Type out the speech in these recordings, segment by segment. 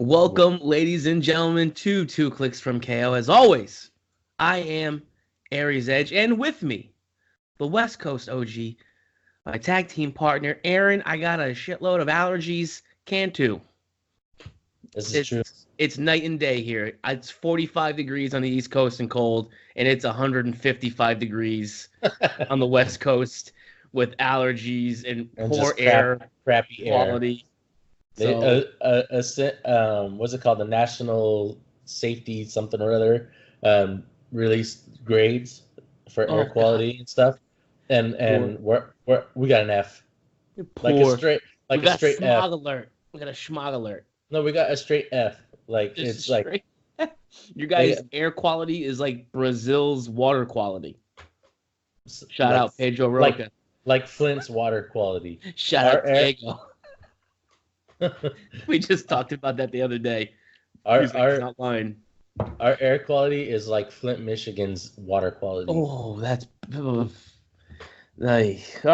Welcome, ladies and gentlemen, to Two Clicks from KO. As always, I am Aries Edge, and with me, the West Coast OG, my tag team partner, Aaron. I got a shitload of allergies. Cantu. This is true. It's night and day here. It's 45 degrees on the East Coast and cold, and it's 155 degrees on the West Coast with allergies and poor crappy quality. So, what's it called? The National Safety something or other released grades for air quality and stuff, and we got an F, like a straight smog F. alert. We got a smog alert. No, we got a straight F. Like Just it's like your guys' air quality is like Brazil's water quality. Shout out Pedro Roca. Like Flint's water quality. Shout out Diego. We just talked about that the other day. Our not lying. Our air quality is like Flint, Michigan's water quality. Oh, that's all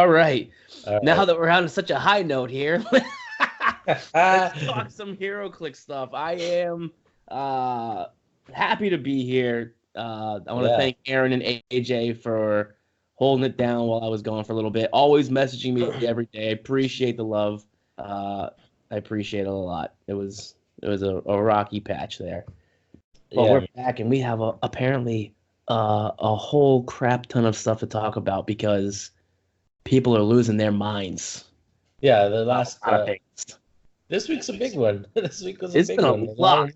right. Now that we're on such a high note here, let's talk some HeroClix stuff. I am happy to be here. I want to thank Aaron and AJ for holding it down while I was gone for a little bit. Always messaging me every day. I appreciate the love. I appreciate it a lot. It was a rocky patch there. But we're back, and we have apparently a whole crap ton of stuff to talk about because people are losing their minds. Yeah, the last this week's a big one. This week was a big one. It's been a lot.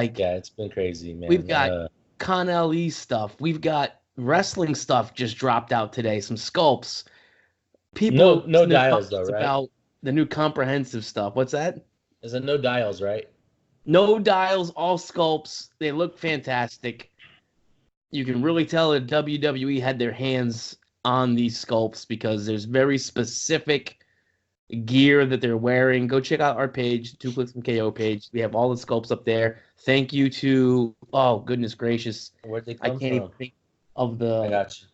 It's been crazy, man. We've got Con LE stuff. We've got wrestling stuff just dropped out today. Some sculpts. People no dials though, right? About the new comprehensive stuff. What's that? Is it no dials, right? No dials, all sculpts. They look fantastic. You can really tell that WWE had their hands on these sculpts because there's very specific gear that they're wearing. Go check out our page, Two Clicks from KO page. We have all the sculpts up there. Thank you to, oh, goodness gracious. Where'd they come from? I can't even think of the...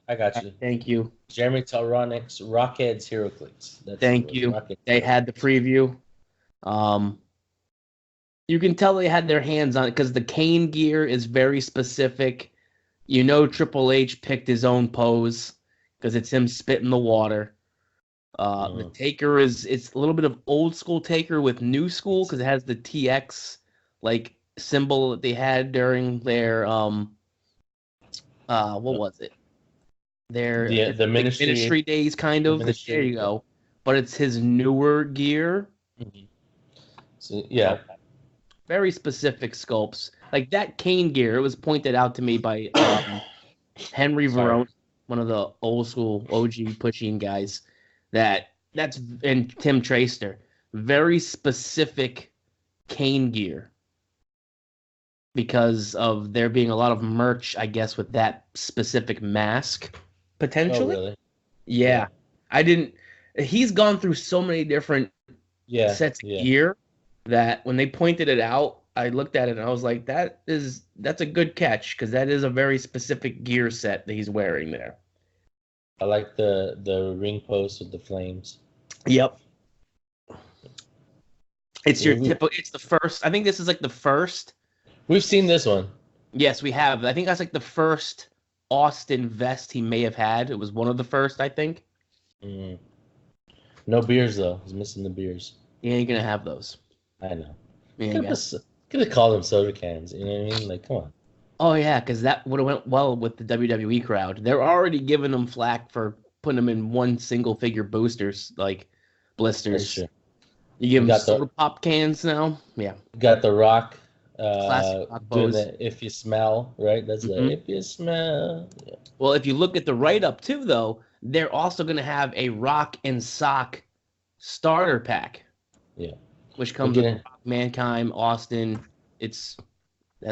I got you. Thank you. Jeremy Telronics, Rockheads HeroClix. Thank you. They had the preview. You can tell they had their hands on it because the Kane gear is very specific. You know Triple H picked his own pose because it's him spitting the water. The Taker it's a little bit of old school Taker with new school because it has the TX like symbol that they had during their what was it? The ministry days kind of. There you go. But it's his newer gear. Mm-hmm. So yeah. Very specific sculpts. Like that Kane gear, it was pointed out to me by Henry Verone, one of the old school OG pushing guys. And Tim Traster. Very specific Kane gear. Because of there being a lot of merch, I guess, with that specific mask, potentially. Oh, really? Yeah. He's gone through so many different sets of gear that when they pointed it out, I looked at it and I was like, that's a good catch because that is a very specific gear set that he's wearing there. I like the ring post with the flames. Yep. It's it's the first. I think this is like the first. We've seen this one. Yes, we have. I think that's like the first Austin vest he may have had. It was one of the first, I think. Mm. No beers though. He's missing the beers. He ain't gonna have those. I know. Could have called them soda cans. You know what I mean? Like, come on. Oh yeah, because that would have went well with the WWE crowd. They're already giving them flack for putting them in one single figure boosters, like blisters. That's true. You give them soda pop cans now. Yeah. You got the Rock. Classic Rock doing pose. the if you smell, right? That's the if you smell. Yeah. Well, if you look at the write up too, though, they're also going to have a Rock and Sock starter pack. Yeah. Which comes with Rock, Mankind, Austin. That's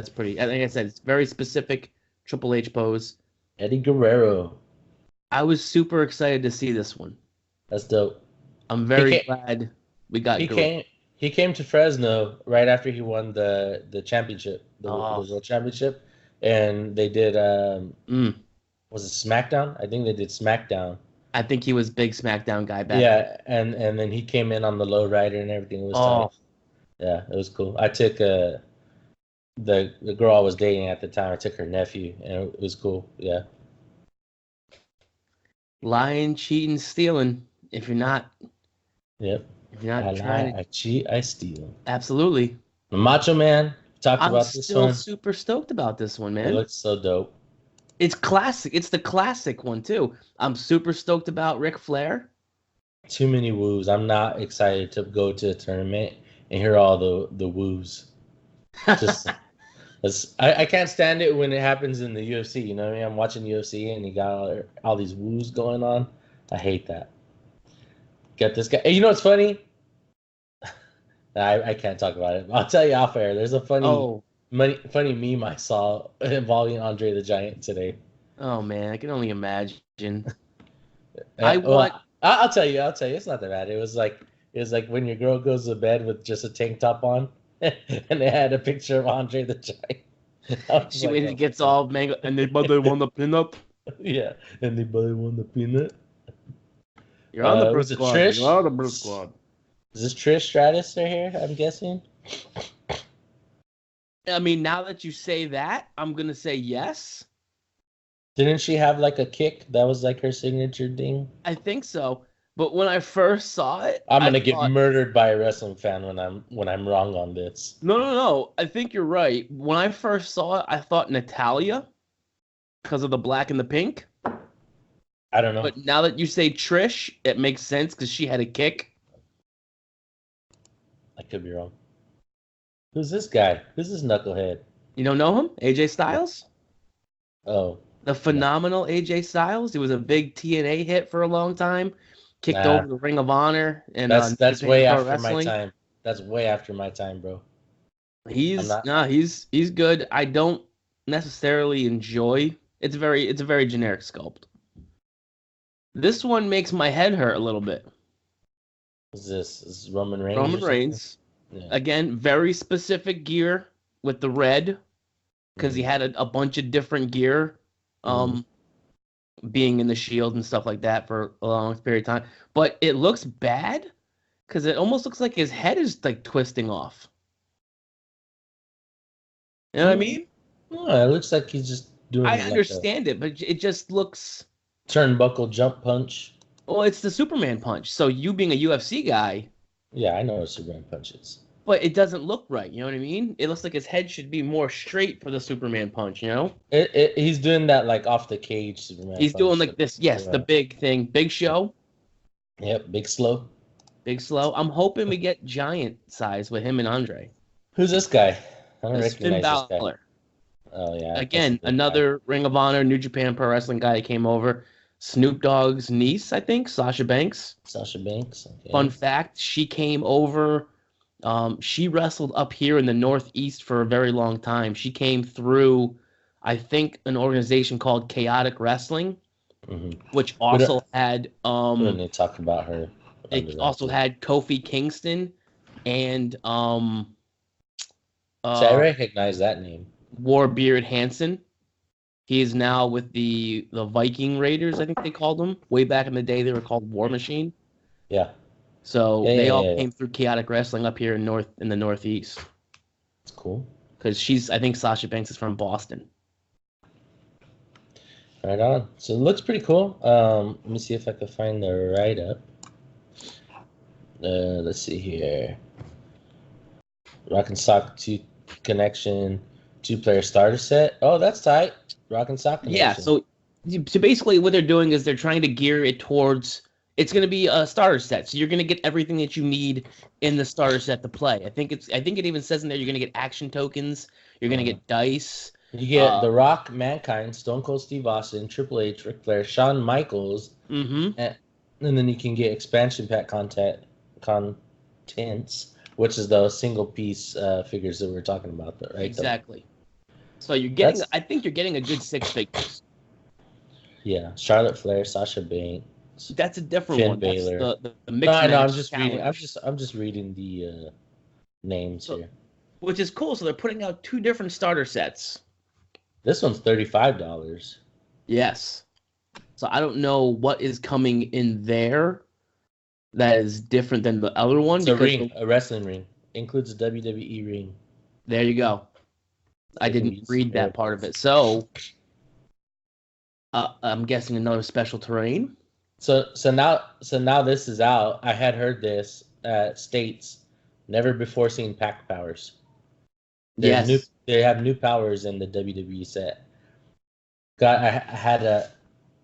pretty. Like I said, it's very specific Triple H pose. Eddie Guerrero. I was super excited to see this one. That's dope. I'm very glad we got. He came to Fresno right after he won the championship, the World Championship, and they did was it SmackDown? I think they did SmackDown. I think he was big SmackDown guy back. Yeah, and then he came in on the lowrider and everything. It was tough. Yeah, it was cool. I took the girl I was dating at the time. I took her nephew, and it was cool. Yeah. Lying, cheating, stealing. If you're not, Yep. if you're I not lie, trying to, I cheat, I steal. absolutely. The Macho Man talked I'm about this still one. super stoked about this one, It man. looks so dope. It's classic. It's the classic one too. I'm super stoked about Ric Flair. Too many woos. I'm not excited to go to a tournament and hear all the woos. Just I can't stand it when it happens in the UFC. You know what I mean? I'm watching UFC and you got all these woos going on. I hate that. Get this guy. Hey, you know what's funny? I can't talk about it. I'll tell you off air. There's a Oh, funny meme I saw involving Andre the Giant today. oh man, I can only imagine. Well, I'll tell you. It's not that bad. It was like when your girl goes to bed with just a tank top on, and they had a picture of Andre the Giant. She when it gets all mango. Anybody want the pinup? Yeah. Anybody want the peanut? You're on the Was first it squad. Trish? You're on the first squad. Is this Trish Stratus right here? I'm guessing. I mean, now that you say that, I'm gonna say yes. Didn't she have like a kick that was like her signature thing? I think so. But when I first saw it, I'm gonna I get thought, murdered by a wrestling fan when I'm wrong on this. no. I think you're right. When I first saw it, I thought Natalia because of the black and the pink. I don't know. But now that you say Trish, it makes sense because she had a kick. I could be wrong. Who's this guy? Who's this knucklehead? You don't know him? AJ Styles? Oh. The phenomenal AJ Styles. He was a big TNA hit for a long time. Kicked over the Ring of Honor and that's New way Japan Pro after my Wrestling. time. That's way after my time, bro. He's good. I don't necessarily enjoy. It's a very generic sculpt. This one makes my head hurt a little bit. Is this Roman Reigns? Roman Reigns. Yeah. Again, very specific gear with the red because he had a bunch of different gear being in the Shield and stuff like that for a long period of time. But it looks bad because it almost looks like his head is like twisting off. You know what I mean? No, it looks like he's just doing. I understand it, but it just looks turnbuckle jump punch. Well, it's the Superman punch. So you being a UFC guy. Yeah, I know what Superman punch is. But it doesn't look right. You know what I mean? It looks like his head should be more straight for the Superman punch. You know? He's doing that like off the cage Superman. He's doing like this. Yes, the big thing, Big Show. Yep, Big Slow. Big Slow. I'm hoping we get giant size with him and Andre. Who's this guy? I don't recognize Finn Balor. this guy. Oh yeah. Again, another Ring of Honor, New Japan Pro Wrestling guy that came over. Snoop Dogg's niece, I think, Sasha Banks. Sasha Banks. Okay. Fun fact: she came over. She wrestled up here in the Northeast for a very long time. She came through, I think, an organization called Chaotic Wrestling, which also had. When they talk about her, it also had Kofi Kingston, and so I recognize that name. Warbeard Hansen. He is now with the Viking Raiders, I think they called them. Way back in the day, they were called War Machine. Yeah. So they all came through Chaotic Wrestling up here in the Northeast. That's cool. Because I think Sasha Banks is from Boston. Right on. So it looks pretty cool. Let me see if I can find the write-up. Let's see here. Rock and Sock 2 Connection 2-player starter set. Oh, that's tight. Rock and Sock Connection. Yeah, so basically what they're doing is they're trying to gear it towards it's going to be a starter set. So you're going to get everything that you need in the starter set to play. I think it even says in there you're going to get action tokens, you're going to get dice. You get The Rock, Mankind, Stone Cold Steve Austin, Triple H, Ric Flair, Shawn Michaels, and then you can get expansion pack contents, which is the single piece figures that we were talking about, right? Exactly. So you're getting, I think you're getting a good 6 figures. Yeah, Charlotte Flair, Sasha Banks. That's a different Finn one. Balor. That's the mixed No, I'm just reading. reading the names here. Which is cool. So they're putting out 2 different starter sets. This one's $35. Yes. So I don't know what is coming in there that is different than the other one. It's a wrestling ring. includes a WWE ring. There you go. I didn't read that part of it. So I'm guessing another special terrain. So now this is out. I had heard this at States. Never before seen pack powers. Yes. They have new powers in the WWE set. I had a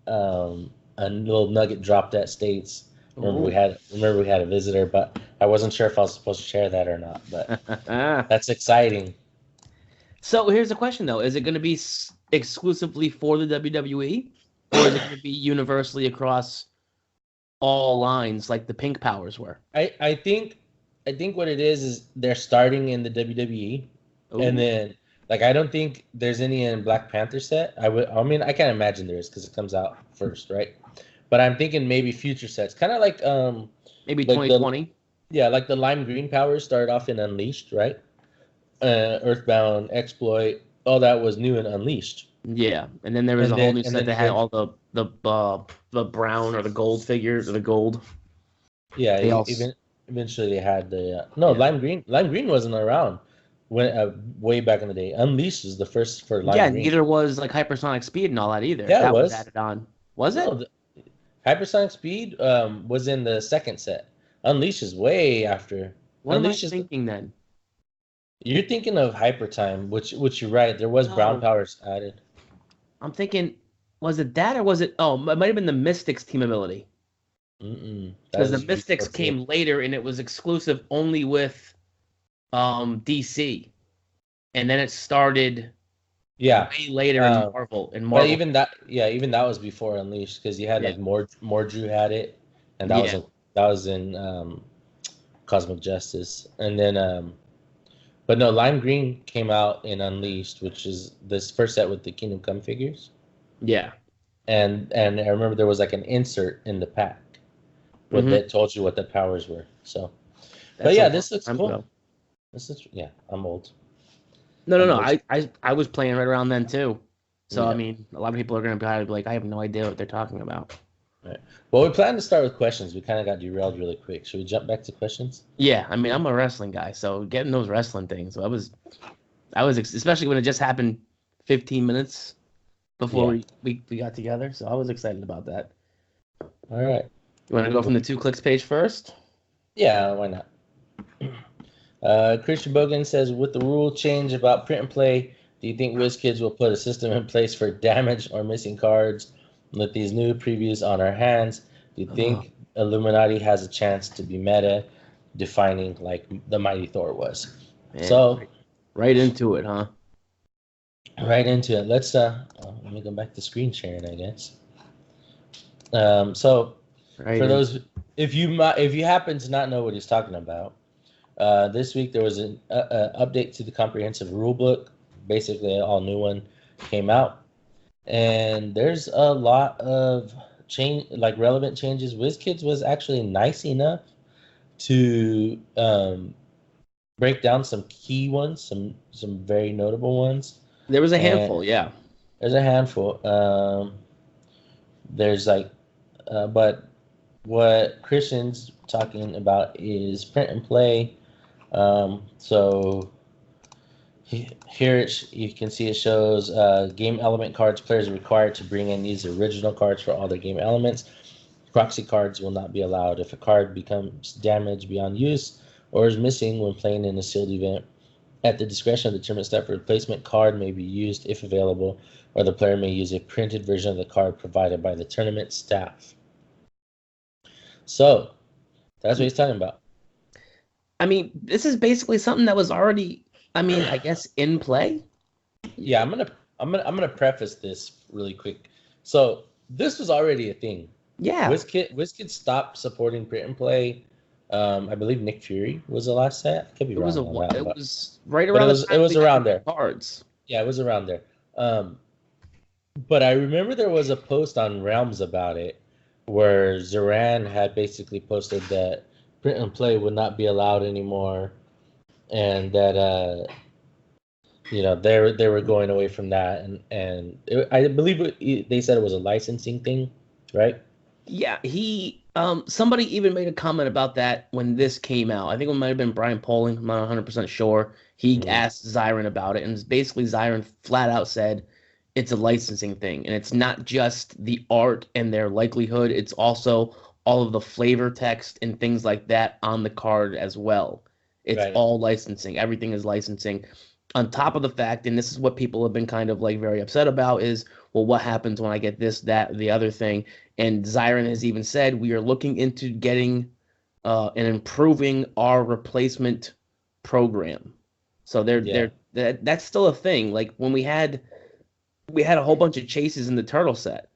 little nugget dropped at States. Remember we had a visitor, but I wasn't sure if I was supposed to share that or not. But that's exciting. So here's the question though: is it going to be exclusively for the WWE, or is it going to be universally across all lines like the pink powers were? I think what it is they're starting in the WWE. Ooh. And then I don't think there's any in Black Panther set. I can't imagine there is because it comes out first, right? But I'm thinking maybe future sets, kind of like maybe 2020. Like the lime green powers started off in Unleashed, right? Earthbound, Exploit, all that was new in Unleashed. Yeah, and then there was a whole new set that had all the brown or the gold figures or the gold. Yeah, eventually they had the lime green. Lime green wasn't around when way back in the day. Unleashed is the first for lime green. Yeah, neither was like hypersonic speed and all that either. Yeah, that was added on. Was it? Hypersonic speed was in the second set. Unleashed is way after. What am I thinking then? You're thinking of Hyper Time, which you're right. There was brown powers added. I'm thinking, was it that or was it? Oh, it might have been the Mystics team ability. Because the Mystics came later and it was exclusive only with DC, and then it started. Yeah, way later in Marvel. But even that was before Unleashed because you had like Mordru had it, and that was in Cosmic Justice, and then but no, Lime Green came out in Unleashed, which is this first set with the Kingdom Come figures. Yeah, and I remember there was like an insert in the pack that told you what the powers were. So, this looks cool. I'm old. No. I was playing right around then too. So I mean, a lot of people are going to be like, I have no idea what they're talking about. Right. Well, we plan to start with questions. We kind of got derailed really quick. Should we jump back to questions? Yeah, I mean, I'm a wrestling guy, so getting those wrestling things, I was especially when it just happened 15 minutes before we got together. So I was excited about that. All right. You want to go from the 2 clicks page first? Yeah, why not? Christian Bogan says, with the rule change about print and play, do you think WizKids will put a system in place for damaged or missing cards with these new previews on our hands? Do you think Illuminati has a chance to be meta, defining like the Mighty Thor was? Man, so, right into it, huh? Right into it. Let's let me go back to screen sharing, I guess. So, for those, if you happen to not know what he's talking about, this week there was an update to the comprehensive rulebook. Basically, an all new one came out, and there's a lot of relevant changes. WizKids was actually nice enough to break down some key ones, some very notable ones. There was a handful, There's a handful. There's but what Christian's talking about is print and play. So here you can see it shows game element cards. Players are required to bring in these original cards for all their game elements. Proxy cards will not be allowed if a card becomes damaged beyond use or is missing when playing in a sealed event. At the discretion of the tournament staff, a replacement card may be used if available, or the player may use a printed version of the card provided by the tournament staff. So that's what he's talking about. I mean, this is basically something that was already, I guess, in play. Yeah, I'm gonna preface this really quick. So this was already a thing. Yeah. WizKids stopped supporting print and play. I believe Nick Fury was the last set. I could be wrong. It was right around. It was around there. Cards. Yeah, it was around there. But I remember there was a post on Realms about it, where Zoran had basically posted that print and play would not be allowed anymore, and that they were going away from that, and I believe they said it was a licensing thing, right? Yeah, he Somebody even made a comment about that when this came out. I think it might have been Brian Poling. I'm not 100% sure. He asked Zyron about it, and basically Zyron flat out said it's a licensing thing, and it's not just the art and their likelihood. It's also all of the flavor text and things like that on the card as well. It's all licensing. Everything is licensing. On top of the fact, and this is what people have been kind of like very upset about, is, well, what happens when I get this, that, the other thing? And Zyron has even said we are looking into getting and improving our replacement program. So that's still a thing. Like when we had a whole bunch of chases in the turtle set,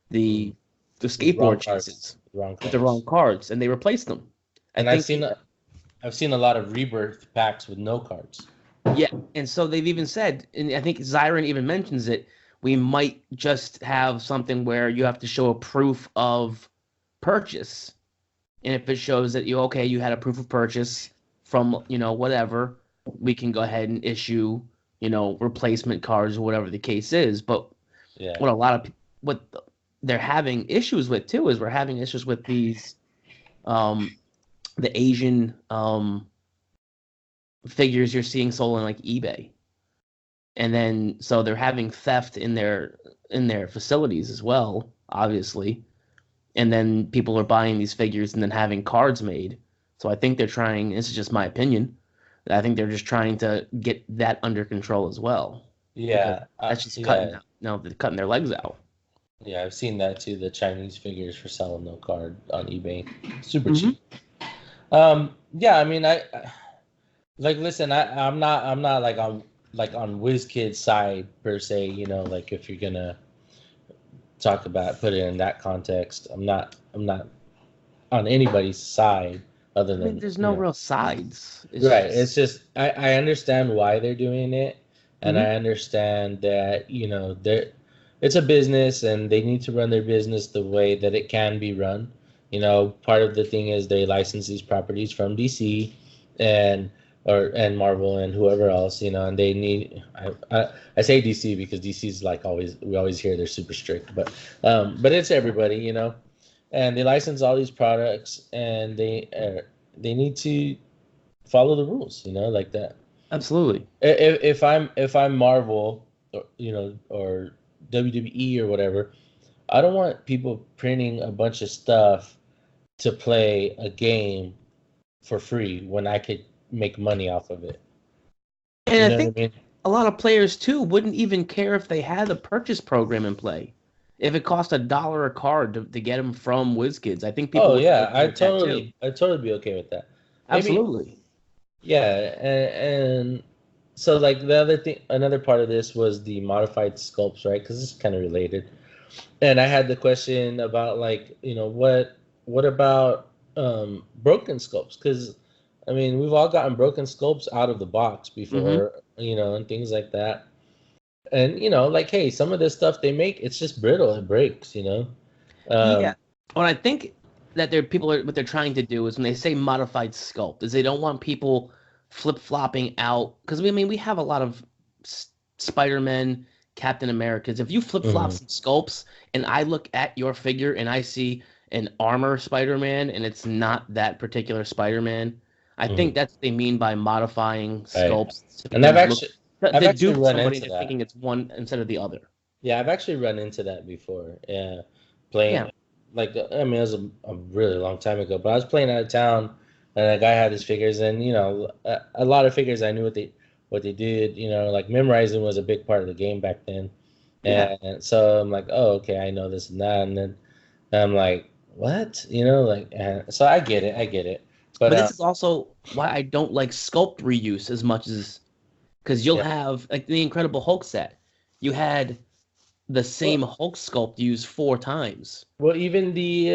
the skateboard chases with the wrong cards, and they replaced them. And I've seen a lot of rebirth packs with no cards. Yeah, and so they've even said, and I think Zyron even mentions it, we might just have something where you have to show a proof of purchase. And if it shows that you had a proof of purchase from, whatever, we can go ahead and issue, replacement cards or whatever the case is. But what they're having issues with too is we're having issues with these the Asian figures you're seeing sold on like eBay. And then so they're having theft in their facilities as well, obviously. And then people are buying these figures and then having cards made. So I think they're trying, this is just my opinion, I think they're just trying to get that under control as well. Yeah. That's just cutting out. No, they're cutting their legs out. Yeah, I've seen that too, the Chinese figures for selling no card on eBay. Super cheap. Yeah, I mean listen, I'm not like on WizKid's side per se, like if you're gonna talk about put it in that context. I'm not on anybody's side other than there's no real sides. It's just I understand why they're doing it, and I understand that it's a business and they need to run their business the way that it can be run. Part of the thing is they license these properties from DC and Marvel and whoever else, and they need. I say DC because DC's like we always hear they're super strict, but it's everybody, and they license all these products and they need to follow the rules, like that. Absolutely. If I'm Marvel, or WWE or whatever, I don't want people printing a bunch of stuff to play a game for free when I could make money off of it. And I think a lot of players too wouldn't even care if they had a purchase program in play. If it cost $1 a card to get them from WizKids, I think people. Oh yeah, I'd totally be okay with that. Absolutely. Yeah, and so like another part of this was the modified sculpts, right? Because it's kind of related. And I had the question about what about broken sculpts? Because I mean, we've all gotten broken sculpts out of the box before, and things like that. And hey, some of this stuff they make, it's just brittle, it breaks, Yeah. Well, I think that what they're trying to do is when they say modified sculpt, is they don't want people flip-flopping out, because we have a lot of Spider-Man, Captain Americas. If you flip-flop some sculpts and I look at your figure and I see an armor Spider-Man and it's not that particular Spider-Man, I think that's what they mean by modifying sculpts. Right. And I've actually run into that. Thinking it's one instead of the other. Yeah, I've actually run into that before. Yeah, playing it was a really long time ago, but I was playing out of town and a guy had his figures, and a lot of figures I knew what they did. Like memorizing was a big part of the game back then, and so I'm like, oh, okay, I know this and that, and then I'm like, what? So I get it. But this is also why I don't like sculpt reuse as much as, because you'll have like the Incredible Hulk set. You had the same Hulk sculpt used 4 times. Well, even the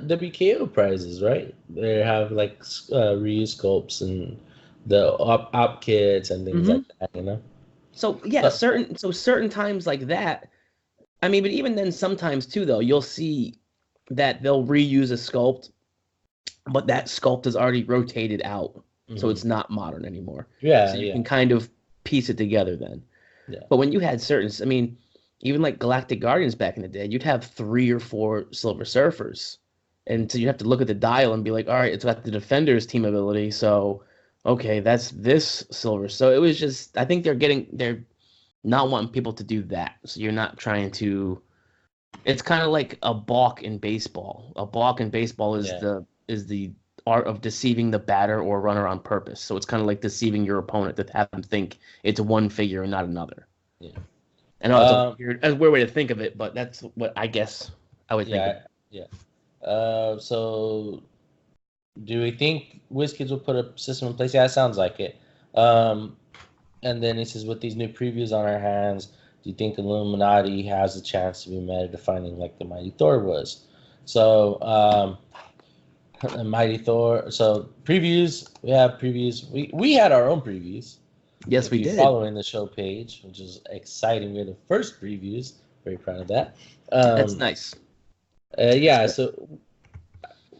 WKO prizes, right? They have like reuse sculpts and the op kits and things like that, So yeah, certain times like that. I mean, but even then, sometimes too, though, you'll see that they'll reuse a sculpt, but that sculpt is already rotated out, so it's not modern anymore. Yeah, so you can kind of piece it together then. Yeah. But when you had even like Galactic Guardians back in the day, you'd have 3 or 4 Silver Surfers And so you have to look at the dial and be like, all right, it's got the defender's team ability, so okay, that's this silver. So it was just, I think they're not wanting people to do that. So you're not trying to. It's kind of like a balk in baseball. A balk in baseball is Yeah. the art of deceiving the batter or runner on purpose. So it's kind of like deceiving your opponent to have them think it's one figure and not another. Yeah. I know it's a weird way to think of it, but that's what I guess I would think of. Yeah. So do we think WizKids will put a system in place? Yeah, it sounds like it. And then he says, with these new previews on our hands, do you think Illuminati has a chance to be meta defining like the Mighty Thor was? So, Mighty Thor. So previews, we have previews. We had our own previews. Yes, if we you're did. Following the show page, which is exciting. We're the first previews. Very proud of that. That's nice. Yeah, so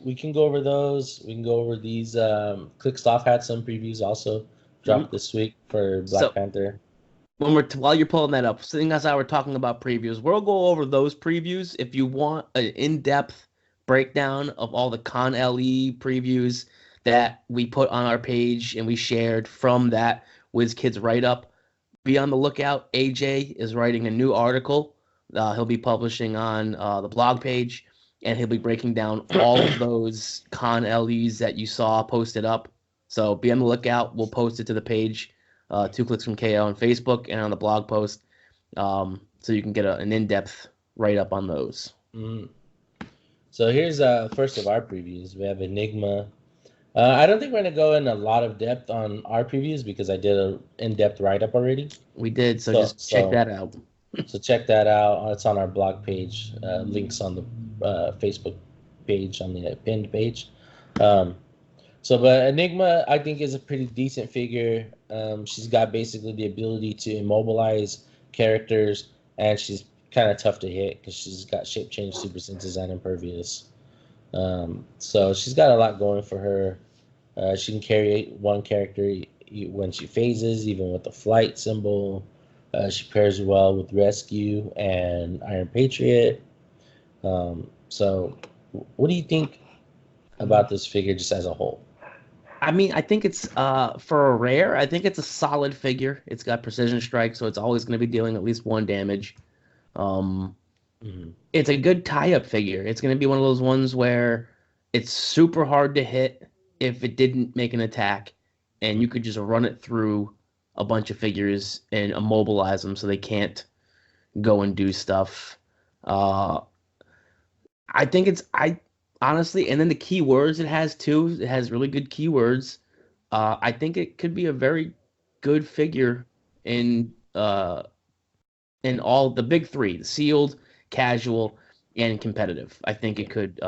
we can go over those. We can go over these. Clickstuff had some previews also dropped this week for Black Panther. While you're pulling that up, seeing as how we're talking about previews, we'll go over those previews. If you want an in-depth breakdown of all the Con LE previews that we put on our page and we shared from that WizKids write-up, be on the lookout. AJ is writing a new article. He'll be publishing on the blog page, and he'll be breaking down all of those Con LEs that you saw posted up. So be on the lookout. We'll post it to the page. 2 Clicks from KO on Facebook and on the blog post, so you can get an in-depth write-up on those. Mm. So here's first of our previews. We have Enigma. I don't think we're going to go in a lot of depth on our previews because I did an in-depth write-up already. We did, so just check that out. So check that out. It's on our blog page. Links on the Facebook page, on the pinned page. But Enigma, I think, is a pretty decent figure. She's got basically the ability to immobilize characters, and she's kind of tough to hit because she's got shape change, super senses, and impervious. So she's got a lot going for her. She can carry one character when she phases, even with the flight symbol. She pairs well with Rescue and Iron Patriot. So what do you think about this figure just as a whole? I mean, I think it's for a rare, I think it's a solid figure. It's got precision strike, so it's always going to be dealing at least 1 damage. It's a good tie-up figure. It's going to be one of those ones where it's super hard to hit if it didn't make an attack, and you could just run it through a bunch of figures and immobilize them so they can't go and do stuff. I think honestly, and then the keywords it has too. It has really good keywords. I think it could be a very good figure in all the big 3: the sealed, casual, and competitive. I think it could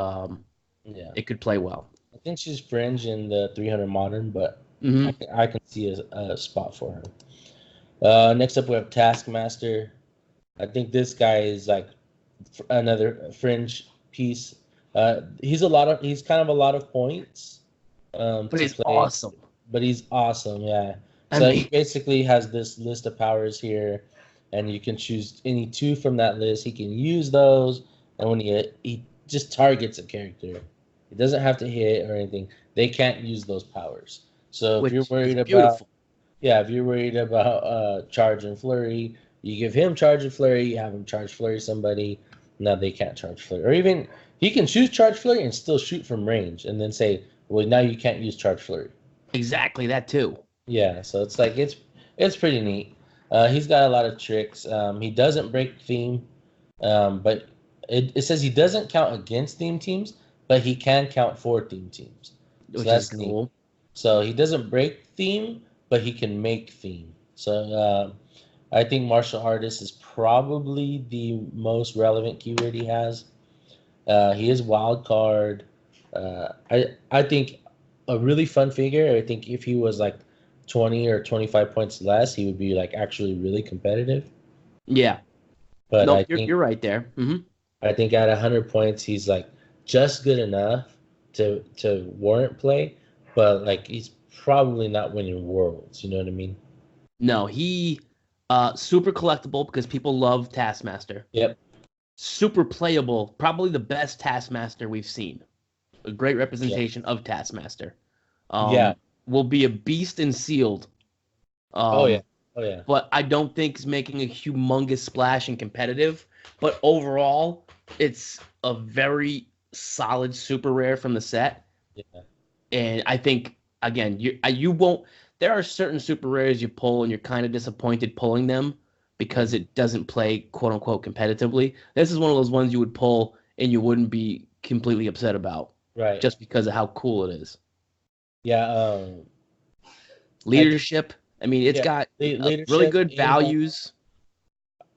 it could play well. I think she's fringe in the 300 modern, but I can see a spot for her. Next up, we have Taskmaster. I think this guy is like another fringe piece. He's kind of a lot of points. But he's awesome. But he's awesome, yeah. He basically has this list of powers here, and you can choose any 2 from that list. He can use those, and when he just targets a character, he doesn't have to hit or anything. They can't use those powers. So if you're worried about charge and flurry, you give him charge and flurry. You have him charge flurry somebody. Now they can't charge flurry, or even he can choose charge flurry and still shoot from range, and then say, "Well, now you can't use charge flurry." Exactly, that too. Yeah, so it's like it's pretty neat. He's got a lot of tricks. He doesn't break theme, but it says he doesn't count against theme teams, but he can count for theme teams. So that's cool. Neat. So he doesn't break theme, but he can make theme. So I think martial artist is probably the most relevant keyword he has. He is wild card. I think a really fun figure. I think if he was like 20 or 25 points less, he would be like actually really competitive. Yeah. But no, you're right there. I think at 100 points, he's like just good enough to warrant play, but like he's probably not winning worlds. You know what I mean? No, he super collectible because people love Taskmaster. Yep. Super playable, probably the best Taskmaster we've seen. a great representation of Taskmaster. Yeah. Will be a beast in sealed. Oh yeah. But I don't think he's making a humongous splash in competitive. But overall, it's a very solid super rare from the set. Yeah. And I think again, you won't. There are certain super rares you pull, and you're kind of disappointed pulling them because it doesn't play quote unquote competitively. This is one of those ones you would pull and you wouldn't be completely upset about, Right. just because of how cool it is. Yeah. Leadership. I mean, it's got really good values.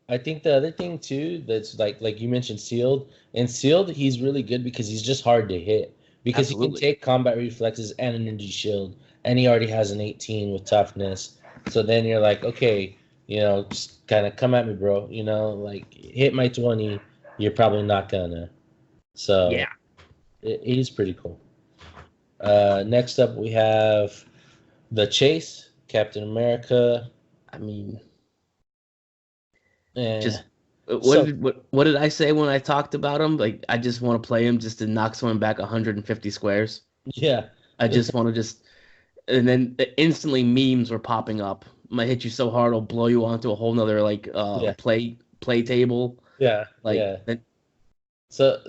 I think the other thing too that's like you mentioned sealed. And sealed, he's really good because he's just hard to hit. Because he can take combat reflexes and an energy shield, and he already has an 18 with toughness. So then you're like, okay, just kind of come at me, bro. Like hit my 20, you're probably not gonna. So yeah, he's pretty cool. Next up, we have the Chase, Captain America. I mean, just what did I say when I talked about him? Like, I just want to play him just to knock someone back 150 squares. Yeah, I just want to and then instantly memes were popping up. I might hit you so hard it'll blow you onto a whole nother play table. Yeah, So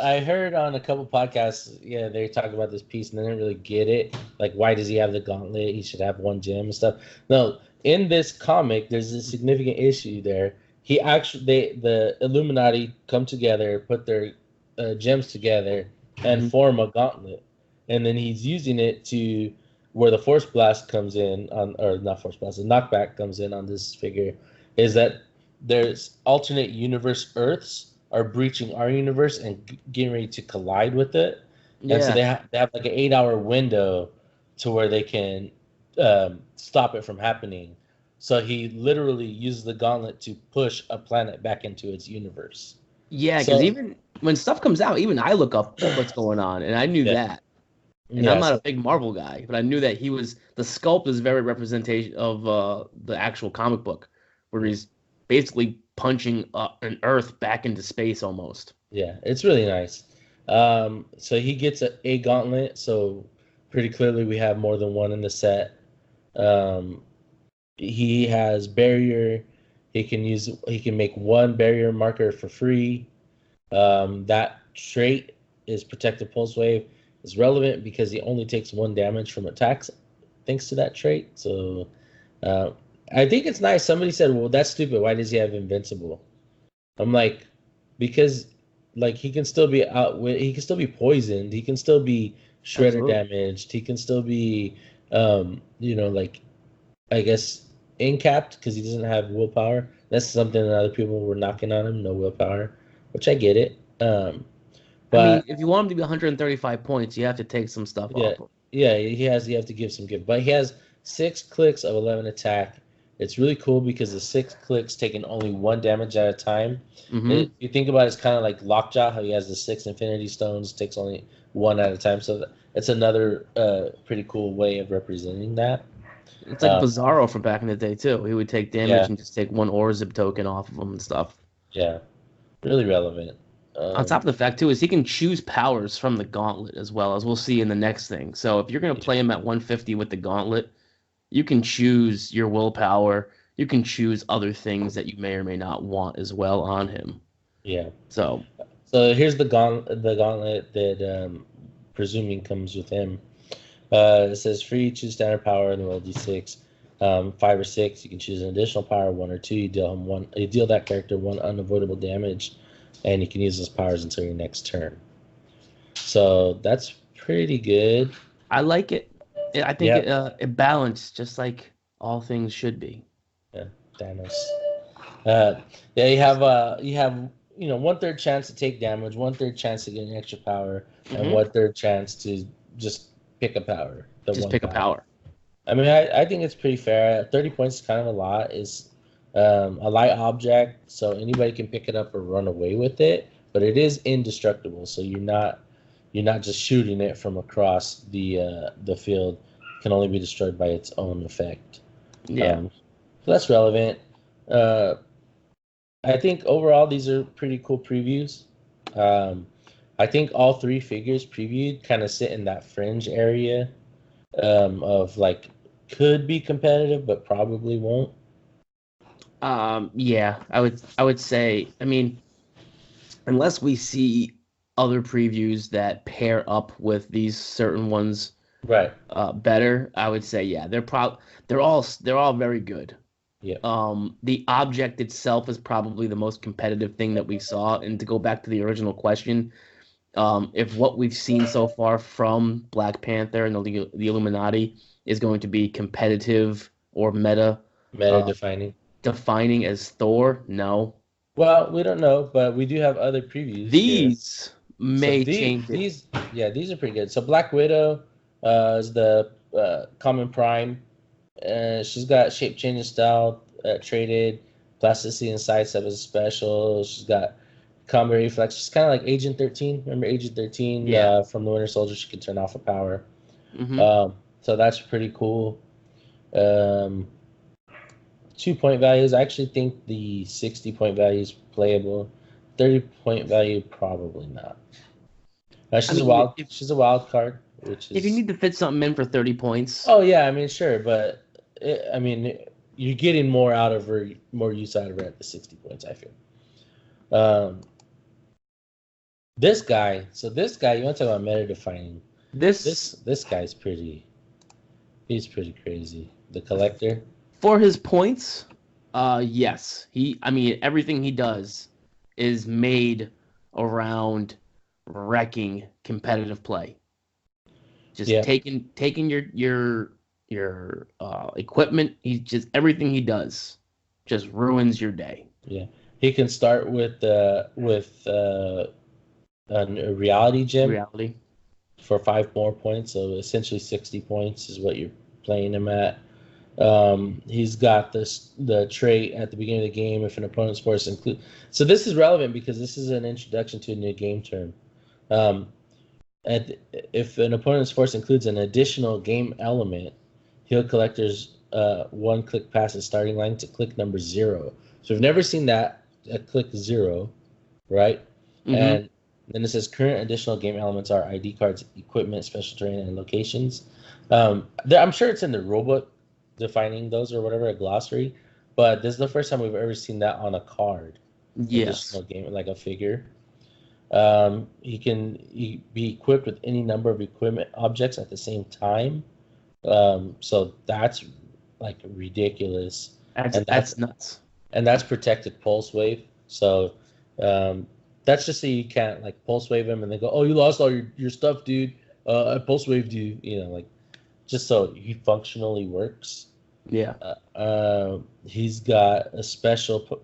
I heard on a couple podcasts, they talk about this piece and they didn't really get it. Like, why does he have the gauntlet? He should have one gem and stuff. No, in this comic, there's a significant issue there. The Illuminati come together, put their gems together, and form a gauntlet, and then he's using it to where the Force Blast comes in or not Force Blast, the knockback comes in on this figure, is that there's alternate universe Earths are breaching our universe and getting ready to collide with it. Yeah. And so they have like an 8-hour window to where they can stop it from happening. So he literally uses the gauntlet to push a planet back into its universe. Yeah, because even when stuff comes out, even I look up what's going on, and I knew that. And I'm not a big Marvel guy, but I knew that the sculpt is very representation of the actual comic book, where he's basically punching an Earth back into space almost. Yeah, it's really nice. So he gets a gauntlet. So pretty clearly we have more than one in the set. He has barrier. He can make one barrier marker for free. That trait is protective pulse wave is relevant because he only takes 1 damage from attacks thanks to that trait. So I think it's nice. Somebody said, well, that's stupid. Why does he have invincible? I'm like, because like he can still be he can still be poisoned. He can still be shredder damaged. He can still be, like, I guess, incapped because he doesn't have willpower. That's something that other people were knocking on him, no willpower, which I get it. But I mean, if you want him to be 135 points, you have to take some stuff off him. Yeah, you have to give some gift. But he has 6 clicks of 11 attack. It's really cool because the 6 clicks taking only 1 damage at a time. If you think about it, it's kind of like Lockjaw, how he has the 6 Infinity Stones, takes only 1 at a time. So it's another pretty cool way of representing that. It's like Bizarro from back in the day, too. He would take damage and just take 1 Orzib token off of him and stuff. Yeah, really relevant. On top of the fact, too, is he can choose powers from the gauntlet as well, as we'll see in the next thing. So if you're going to play him at 150 with the gauntlet, you can choose your willpower. You can choose other things that you may or may not want as well on him. Yeah. So here's the gauntlet that presuming comes with him. It says free, choose standard power and roll d6. 5 or 6, you can choose an additional power, 1 or 2. You deal that character 1 unavoidable damage, and you can use those powers until your next turn. So that's pretty good. I like it. I think it balanced just like all things should be. Yeah, Thanos. You have 1/3 chance to take damage, 1/3 chance to get an extra power, and 1/3 chance to just pick a power. Pick a power. I mean, I think it's pretty fair. 30 points is kind of a lot. It's a light object, so anybody can pick it up or run away with it. But it is indestructible, so you're not just shooting it from across the field. It can only be destroyed by its own effect. Yeah. So that's relevant. I think overall these are pretty cool previews. I think all three figures previewed kind of sit in that fringe area of like could be competitive, but probably won't. Yeah, I would say. I mean, unless we see other previews that pair up with these certain ones Right. better, I would say yeah, they're all very good. Yeah. The object itself is probably the most competitive thing that we saw. And to go back to the original question, if what we've seen so far from Black Panther and the Illuminati is going to be competitive or Meta defining. defining as Thor, no. Well, we don't know, but we do have other previews here. These So may change it. these are pretty good. So Black Widow is the common prime. She's got shape changing style, traded plasticity and sidestep as a special. She's got combat reflex. She's kind of like Agent 13. Remember Agent 13 Yeah. from the Winter Soldier? She can turn off a power. Hmm. So that's pretty cool. 2 point values. I actually think the 60 point value is playable. 30 point value probably not. I mean, She's a wild card, which if you is. need to fit something in for 30 points, Oh yeah, I mean sure, but I mean you're getting more out of her, more use out of her at the 60 points. I feel. Um, this guy. So this guy, you want to talk about meta defining? this This guy's pretty. He's pretty crazy. The collector. for his points, yes. I mean, everything he does is made around wrecking competitive play. Just Yeah. taking your equipment. He just everything he does just ruins your day. Yeah. He can start with a reality gem Reality. for 5 more points. So essentially 60 points is what you're playing him at. He's got the trait at the beginning of the game if an opponent's force include. So this is relevant because this is an introduction to a new game term. Um, if an opponent's force includes an additional game element, he'll collectors one click past the starting line to click number 0. So we've never seen that at click 0, right? Mm-hmm. And then it says current additional game elements are ID cards, equipment, special terrain, and locations. I'm sure it's in the rulebook defining those or whatever, a glossary, but this is the first time we've ever seen that on a card. Yes. Additional game, like a figure. He can be equipped with any number of equipment objects at the same time. So that's like ridiculous. That's nuts. And that's protected pulse wave. So that's just so you can't like pulse wave him and they go, oh, you lost all your stuff, dude. I pulse waved you, like just so he functionally works. Yeah. He's got a special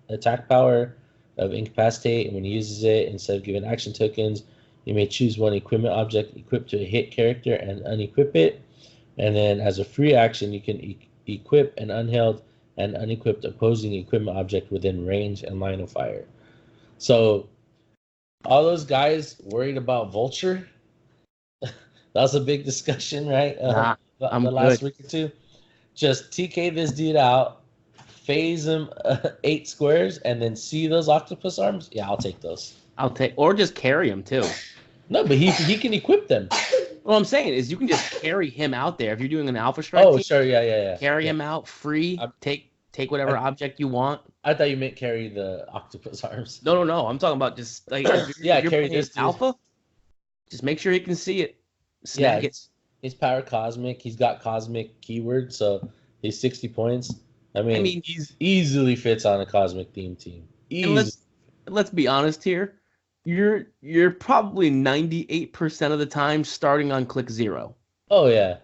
attack power of incapacitate, and when he uses it, instead of giving action tokens, you may choose one equipment object equipped to a hit character and unequip it. And then as a free action, you can equip an unheld and unequipped opposing equipment object within range and line of fire. So all those guys worried about Vulture, that was a big discussion, right? The last week or two. Just TK this dude out, phase him 8 squares, and then see those octopus arms. Yeah, I'll take those. Or just carry him too. No, but he can equip them. What I'm saying is you can just carry him out there if you're doing an Alpha Strike. Oh, team, sure, yeah. Carry him out free. Take whatever object you want. I thought you meant carry the octopus arms. No. I'm talking about just like if you're carry this Alpha. Just make sure he can see it. Snag it. He's power cosmic. He's got cosmic keyword, so he's 60 points. I mean he's easily fits on a cosmic theme team. Let's be honest here. You're probably 98% of the time starting on click 0. Oh yeah.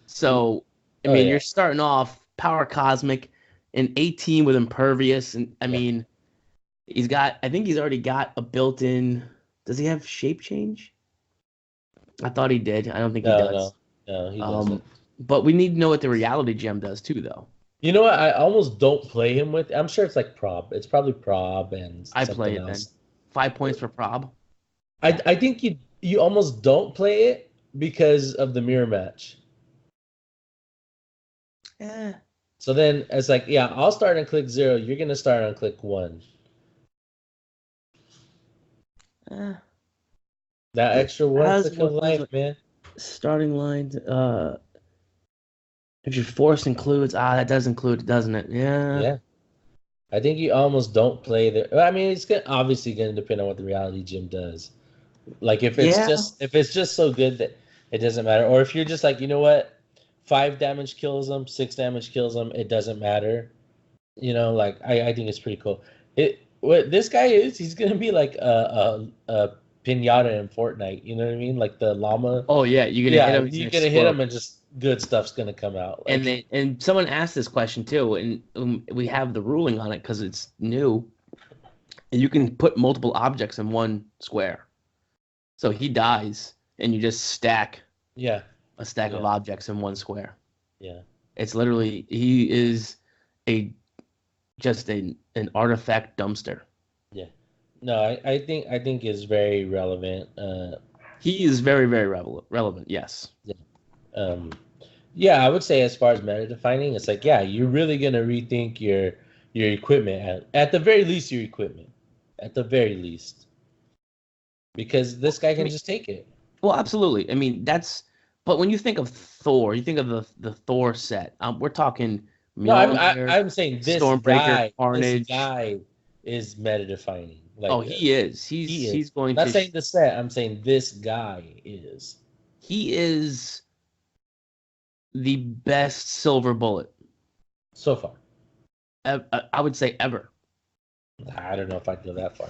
So I mean you're starting off power cosmic, an 18 with impervious, and I mean I think he's already got a built-in. Does he have shape change? I thought he did. I don't think he does. No, he doesn't. But we need to know what the reality gem does too, though. You know what? I almost don't play him with. I'm sure it's like prob. It's probably prob and I play it else. Then. 5 points for prob. I think you almost don't play it because of the mirror match. So then it's like, yeah, I'll start on click 0. You're gonna start on click 1. That extra one How's took a life, man. starting line? If your force includes, that does include it, doesn't it? Yeah. Yeah. I think you almost don't play the. I mean, it's obviously going to depend on what the reality gym does. Like if it's just so good that it doesn't matter, or if you're just like, you know what, 5 damage kills them, 6 damage kills them, it doesn't matter. Like I think it's pretty cool. What this guy is, he's gonna be like a pinata in Fortnite. You know what I mean? Like the llama. Oh yeah, you're gonna hit him. You're gonna hit him, and just good stuff's gonna come out. Like, and someone asked this question too, and we have the ruling on it because it's new. And you can put multiple objects in one square. So he dies, and you just stack a stack of objects in one square. Yeah, it's literally he is just an artifact dumpster. Yeah, no, I think it's very relevant. He is very very relevant. Yes. Yeah. Yeah, I would say as far as meta defining, it's like you're really gonna rethink your equipment at the very least your equipment, at the very least. Because this guy can just take it. Well, absolutely. I mean, but when you think of Thor, you think of the Thor set. We're talking. I'm saying this Stormbreaker, Carnage. This guy is meta defining. Like, he is. He's going. Not saying the set. I'm saying this guy is. He is the best silver bullet so far. I would say ever. I don't know if I'd go that far.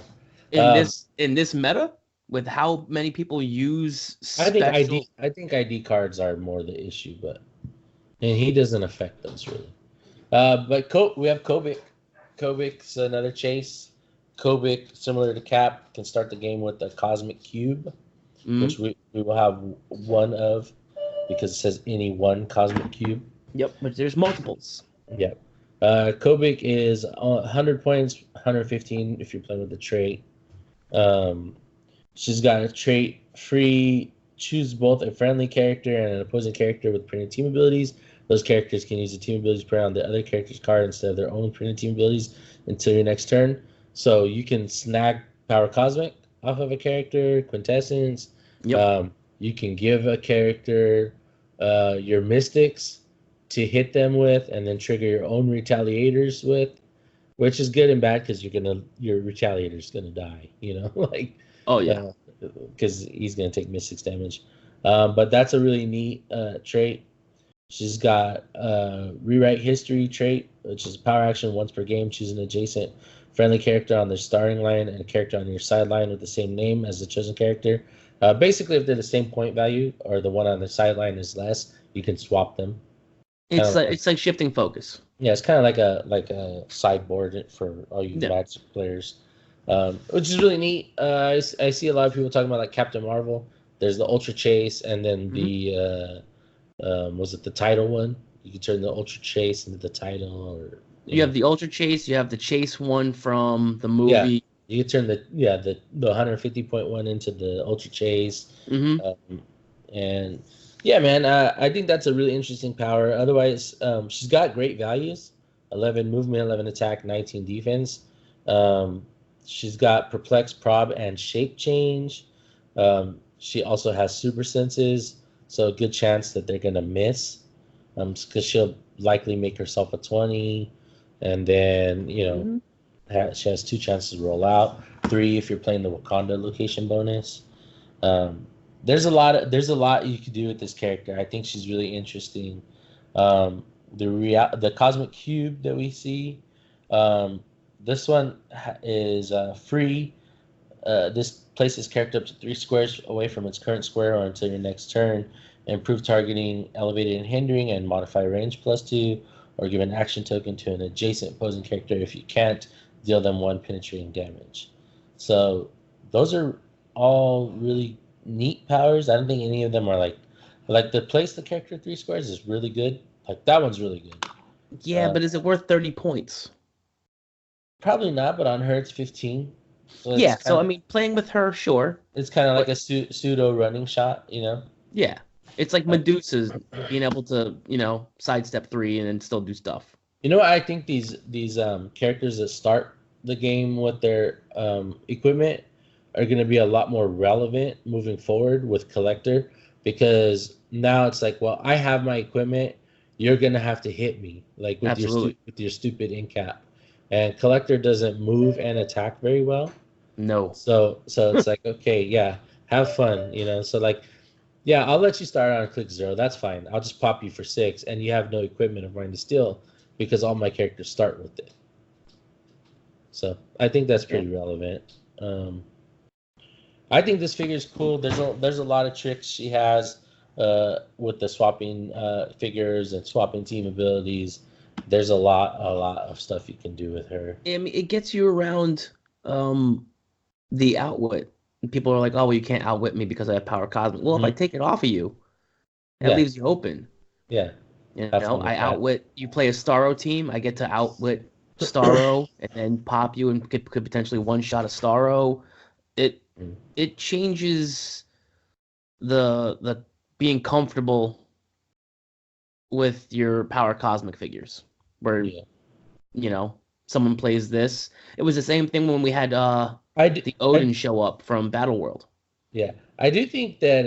In this meta, with how many people use special... I think ID cards are more the issue, and he doesn't affect those really. But we have Kobik. Kobik's another chase. Kobik, similar to Cap, can start the game with a Cosmic Cube, which we will have one of, because it says any one Cosmic Cube. Yep, but there's multiples. Yep. Kobik is 100 points, 115 if you're playing with the trait. She's got a trait free. Choose both a friendly character and an opposing character with printed team abilities. Those characters can use the team abilities printed on the other character's card instead of their own printed team abilities until your next turn. So you can snag Power Cosmic off of a character, Quintessence. Yep. You can give a character your Mystics to hit them with, and then trigger your own Retaliators with, which is good and bad because your Retaliator's gonna die. Like. Oh yeah. Because he's gonna take Mystics damage. But that's a really neat trait. She's got Rewrite History trait, which is a power action once per game. Choose an adjacent friendly character on their starting line and a character on your sideline with the same name as the chosen character. Basically, if they're the same point value or the one on the sideline is less, you can swap them. It's like shifting focus. Yeah, it's kind of like a sideboard for all you Magic players, which is really neat. I see a lot of people talking about like Captain Marvel. There's the Ultra Chase, and then the was it the title one? You can turn the Ultra Chase into the title, or you have the Ultra Chase. You have the Chase one from the movie. Yeah, you can turn the 150-point one into the Ultra Chase. And yeah, man, I think that's a really interesting power. Otherwise, she's got great values: 11 movement, 11 attack, 19 defense. She's got Perplex, Prob, and Shape Change. She also has Super Senses, so a good chance that they're gonna miss, because she'll likely make herself a 20, and then she has 2 chances to roll out, 3 if you're playing the Wakanda location bonus. There's a lot you could do with this character. I think she's really interesting. The Cosmic Cube that we see, this one is free. This places character up to 3 squares away from its current square or until your next turn. Improve targeting, elevated and hindering, and modify range +2, or give an action token to an adjacent opposing character. If you can't, deal them 1 penetrating damage. So those are all really neat powers. I don't think any of them are like the place the character 3 squares is really good. Like that one's really good. Yeah, but is it worth 30 points? Probably not, but on her it's 15. So I mean, playing with her, sure. It's kind of like a pseudo running shot, Yeah, it's like Medusa's being able to, sidestep 3 and then still do stuff. I think these characters that start the game with their equipment are going to be a lot more relevant moving forward with collector, because now it's like, well, I have my equipment, you're going to have to hit me like with your stupid in cap, and collector doesn't move and attack very well. No. So it's like, okay, yeah, have fun, you know. So like, yeah, I'll let you start on click 0. That's fine. I'll just pop you for 6, and you have no equipment of mine to steal because all my characters start with it. So I think that's pretty relevant. I think this figure is cool. There's a lot of tricks she has with the swapping figures and swapping team abilities. There's a lot of stuff you can do with her. I mean, it gets you around the outwit. People are like, "Oh, well, you can't outwit me because I have power cosmic." Well, if I take it off of you, that leaves you open. Yeah. You know, I outwit. You play a Starro team. I get to outwit Starro and then pop you and could potentially one shot a Starro. It changes the being comfortable with your power cosmic figures, where you know someone plays this. It was the same thing when we had the Odin show up from Battle World. Yeah, I do think that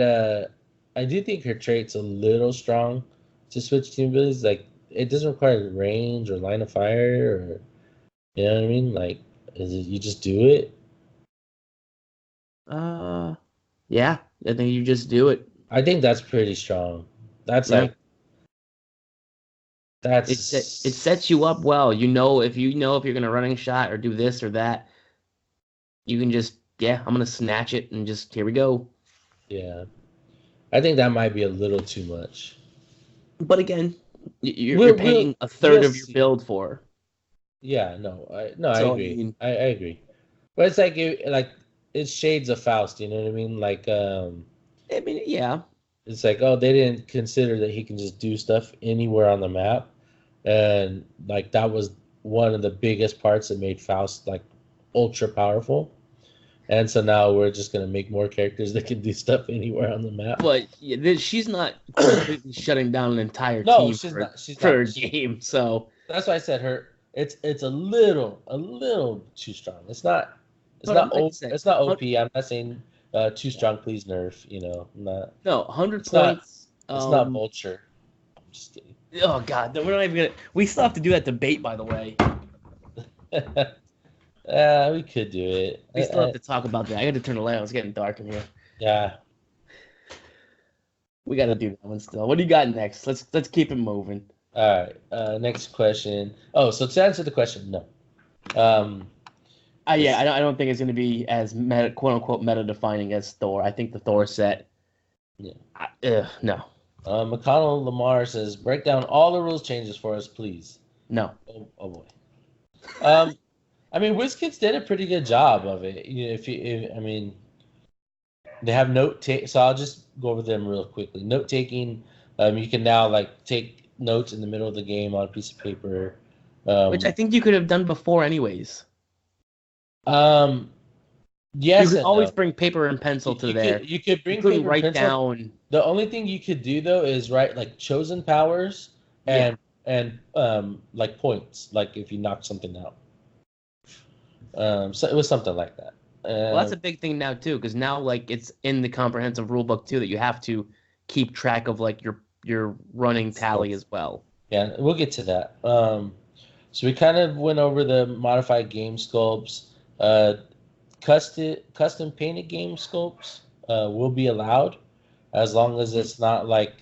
her trait's a little strong to switch team abilities. Like, it doesn't require range or line of fire, or you know what I mean. Like, you just do it. Yeah, I think you just do it. I think that's pretty strong. That's like it sets you up well. You know if you're gonna running shot or do this or that, you can just I'm gonna snatch it and just here we go. Yeah, I think that might be a little too much. But again, you're paying a third of your build for. Yeah, I agree. I agree. But it's like it's shades of Faust. You know what I mean? Like, I mean, yeah. It's like, oh, they didn't consider that he can just do stuff anywhere on the map, and like that was one of the biggest parts that made Faust like ultra powerful. And so now we're just gonna make more characters that can do stuff anywhere on the map. But she's not completely shutting down an entire team for a game. So that's why I said it's a little too strong. It's not OP. I'm not saying too strong. Please nerf. You know, not. No, 100 points. It's not Vulture. I'm just kidding. Oh God, we're not even gonna. We still have to do that debate, by the way. We could do it. We still have to talk about that. I got to turn the light on. It's getting dark in here. Yeah. We got to do that one still. What do you got next? Let's keep it moving. All right. Next question. Oh, so to answer the question, no. I don't think it's going to be as meta, quote unquote meta defining as Thor. I think the Thor set. Yeah. No. McConnell Lamar says, break down all the rules changes for us, please. No. Oh boy. I mean, WizKids did a pretty good job of it. I mean, they have so I'll just go over them real quickly. Note taking, you can now like take notes in the middle of the game on a piece of paper, which I think you could have done before, anyways. Yes, you could always bring paper and pencil there. You could bring paper and write down. The only thing you could do though is write like chosen powers and like points, like if you knock something out. So it was something like that. Well, that's a big thing now too, because now like it's in the comprehensive rulebook too that you have to keep track of like your running tally as well. Yeah, we'll get to that. So we kind of went over the modified game sculpts. Custom painted game sculpts will be allowed as long as it's not like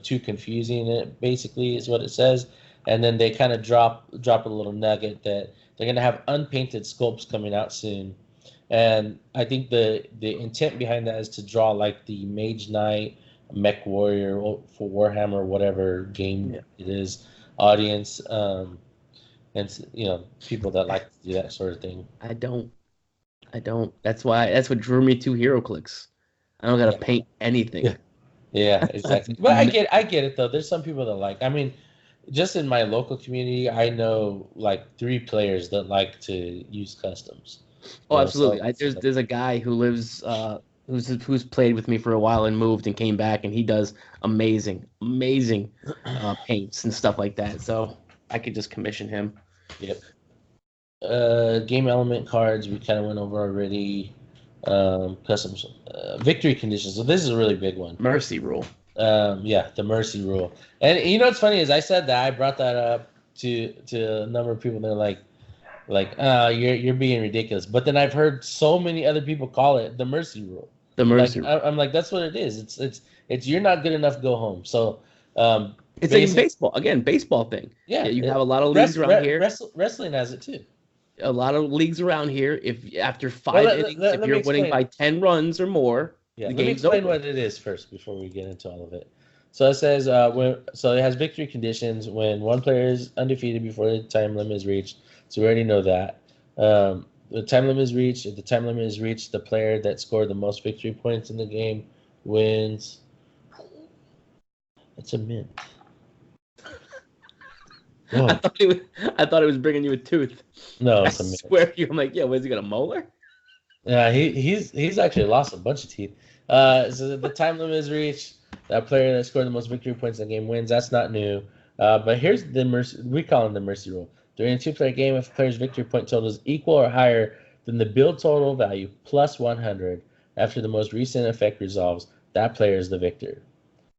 too confusing. It basically is what it says, and then they kind of drop a little nugget that they're going to have unpainted sculpts coming out soon. And I think the intent behind that is to draw like the Mage Knight, Mech Warrior for Warhammer, whatever game it is, audience, and people that like to do that sort of thing. I don't. That's what drew me to HeroClix. I don't gotta paint anything. Yeah, exactly. But I get it though. There's some people that like. I mean, just in my local community, I know like 3 players that like to use customs. Oh, absolutely. There's a guy who lives who's played with me for a while and moved and came back, and he does amazing paints and stuff like that. So I could just commission him. Yep. Game element cards we kind of went over already. Customs victory conditions. So this is a really big one. Mercy rule. Yeah, the mercy rule. And you know what's funny is I said that I brought that up to a number of people. They're like, you're being ridiculous. But then I've heard so many other people call it the mercy rule. The mercy rule. I'm like, that's what it is. It's you're not good enough, go home. So it's like baseball again, baseball thing. Yeah, you have a lot of leagues around here. Wrestling has it too. A lot of leagues around here. If after 5 innings, if you're winning by 10 runs or more, yeah, the let me game's explain over. what it is first before we get into all of it. So it says it has victory conditions when one player is undefeated before the time limit is reached. So we already know that. The time limit is reached. If the time limit is reached, the player that scored the most victory points in the game wins. It's a mint. I thought it was bringing you a tooth. No, it's a mint. I swear to you, I'm like, yeah, was he got a molar? Yeah, he's actually lost a bunch of teeth. So the time limit is reached. That player that scored the most victory points in the game wins. That's not new. But here's the mercy. We call it the mercy rule. During a two-player game, if a player's victory point total is equal or higher than the build total value plus 100 after the most recent effect resolves, that player is the victor.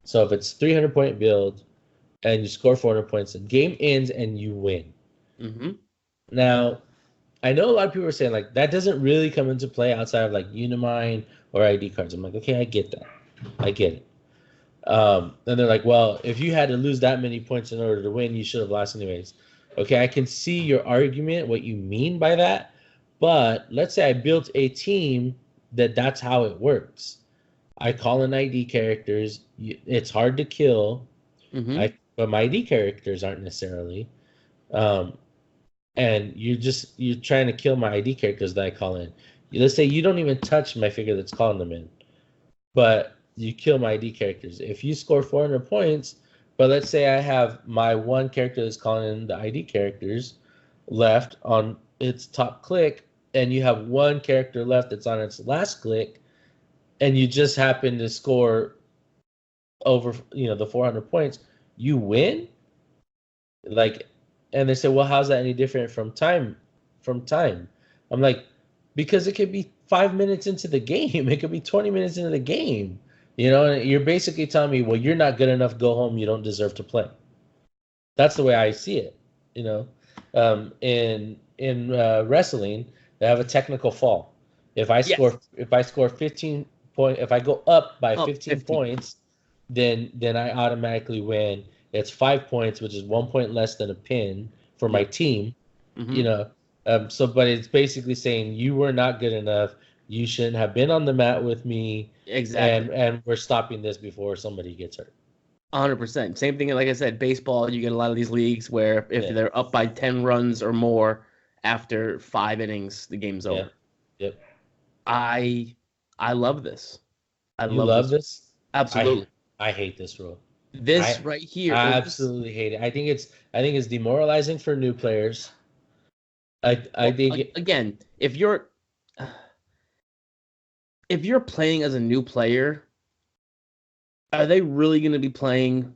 So if it's 300-point build and you score 400 points, the game ends and you win. Mm-hmm. Now, I know a lot of people are saying like that doesn't really come into play outside of like Unimine or ID cards. I'm like, okay, I get that. I get it. And they're like, well, if you had to lose that many points in order to win, you should have lost anyways. Okay, I can see your argument, what you mean by that. But let's say I built a team that's how it works. I call in ID characters. It's hard to kill. Mm-hmm. But my ID characters aren't necessarily. And you're trying to kill my ID characters that I call in. Let's say you don't even touch my figure that's calling them in. But you kill my ID characters. If you score 400 points, but let's say I have my one character that's calling in the ID characters left on its top click, and you have one character left that's on its last click, and you just happen to score over the 400 points, you win. And they say, well, how's that any different from time? I'm like, because it could be 5 minutes into the game, it could be 20 minutes into the game. And you're basically telling me, well, you're not good enough, go home, you don't deserve to play. That's the way I see it. In wrestling, they have a technical fall. If I score 15 points, if I go up by 15 points, then I automatically win. It's 5 points, which is 1 point less than a pin for my team. Mm-hmm. But it's basically saying you were not good enough. You shouldn't have been on the mat with me. Exactly. And we're stopping this before somebody gets hurt. 100%. Same thing, like I said, baseball, you get a lot of these leagues where if they're up by 10 runs or more after 5 innings, the game's over. Yep. I love this. I love this? Absolutely. I hate this rule. This right here. I absolutely hate it. I think it's demoralizing for new players. I think again, if you're playing as a new player, are they really going to be playing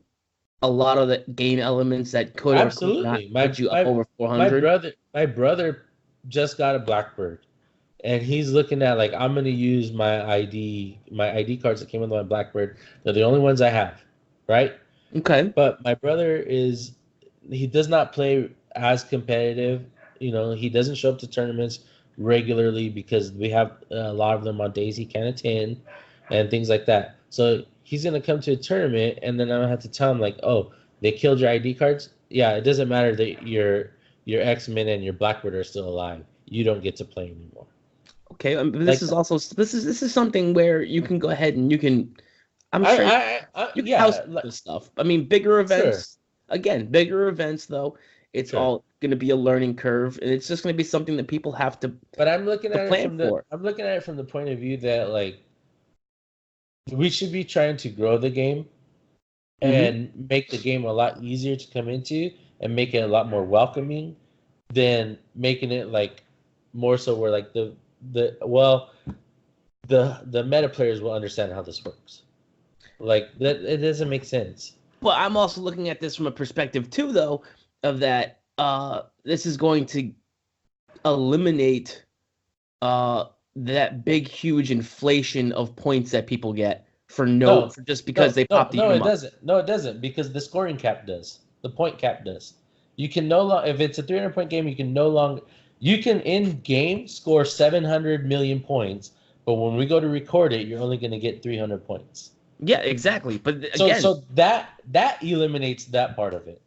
a lot of the game elements that could absolutely not put you up over 400? My brother just got a Blackbird, and he's looking at like, I'm going to use my ID cards that came with my Blackbird. They're the only ones I have, right? Okay. But my brother he does not play as competitive. He doesn't show up to tournaments regularly because we have a lot of them on days he can't attend and things like that. So he's going to come to a tournament, and then I'm going to have to tell him, like, oh, they killed your ID cards? Yeah, it doesn't matter that your X-Men and your Blackbird are still alive. You don't get to play anymore. Okay, but this is something where you can go ahead and you can... I'm sure you can house this stuff. I mean, bigger events. Sure. Again, bigger events, though, it's all going to be a learning curve, and it's just going to be something that people have to. But I'm looking at it from the point of view that, like, we should be trying to grow the game and make the game a lot easier to come into and make it a lot more welcoming than making it like more so where like the meta players will understand how this works. Like that, it doesn't make sense. Well, I'm also looking at this from a perspective too, though, of that this is going to eliminate the that big, huge inflation of points that people get for just because they popped the No, it doesn't. No, it doesn't, because the scoring cap does. The point cap does. You can no longer, if it's a 300-point game, you can no longer, you can in game score 700 million points, but when we go to record it, you're only going to get 300 points. Yeah, exactly. But again, so that eliminates that part of it.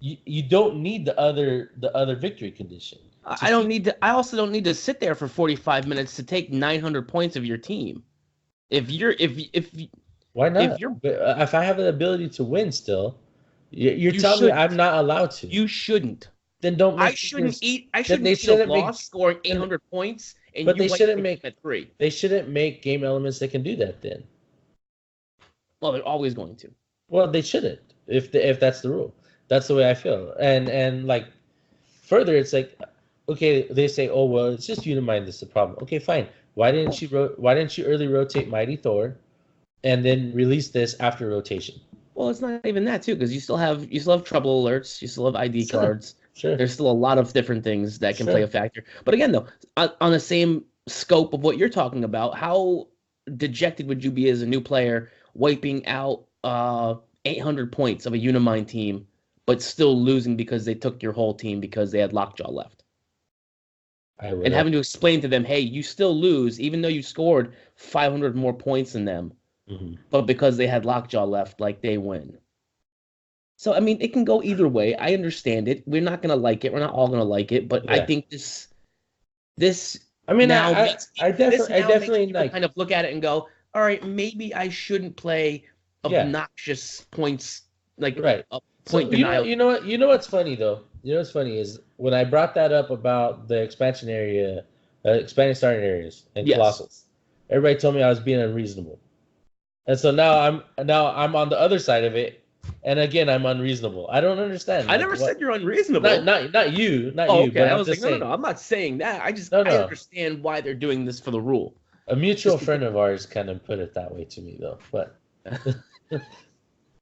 You don't need the other victory condition. I don't need to. I also don't need to sit there for 45 minutes to take 900 points of your team. If why not? If I have the ability to win, still, you're telling me I'm not allowed to. You shouldn't. Then don't. I shouldn't eat a loss scoring 800 points, but they shouldn't make at 3. They shouldn't make game elements that can do that. Then. Well, they're always going to. Well, they shouldn't. If that's the rule, that's the way I feel. And like further, it's like, okay, they say, oh well, it's just Unimind that's the problem. Okay, fine. Why didn't you early rotate Mighty Thor, and then release this after rotation? Well, it's not even that too, because you still have trouble alerts, you still have ID cards. Sure. There's still a lot of different things that can play a factor. But again, though, on the same scope of what you're talking about, how dejected would you be as a new player wiping out 800 points of a Unimind team, but still losing because they took your whole team because they had Lockjaw left? And having to explain to them, hey, you still lose, even though you scored 500 more points than them. Mm-hmm. But because they had Lockjaw left, like, they win. So, I mean, it can go either way. I understand it. We're not going to like it. We're not all going to like it. But I think this. I mean, I definitely like, kind of look at it and go, all right, maybe I shouldn't play obnoxious points like right. Point so, you know what's funny though? You know what's funny is when I brought that up about the expansion area, expanding starting areas and Colossals, everybody told me I was being unreasonable, and so now I'm on the other side of it, and again I'm unreasonable. I don't understand. I never said you're unreasonable. Not you. Okay. But I was like, no. I'm not saying that. I understand why they're doing this for the rule. A mutual friend of ours kind of put it that way to me though, but.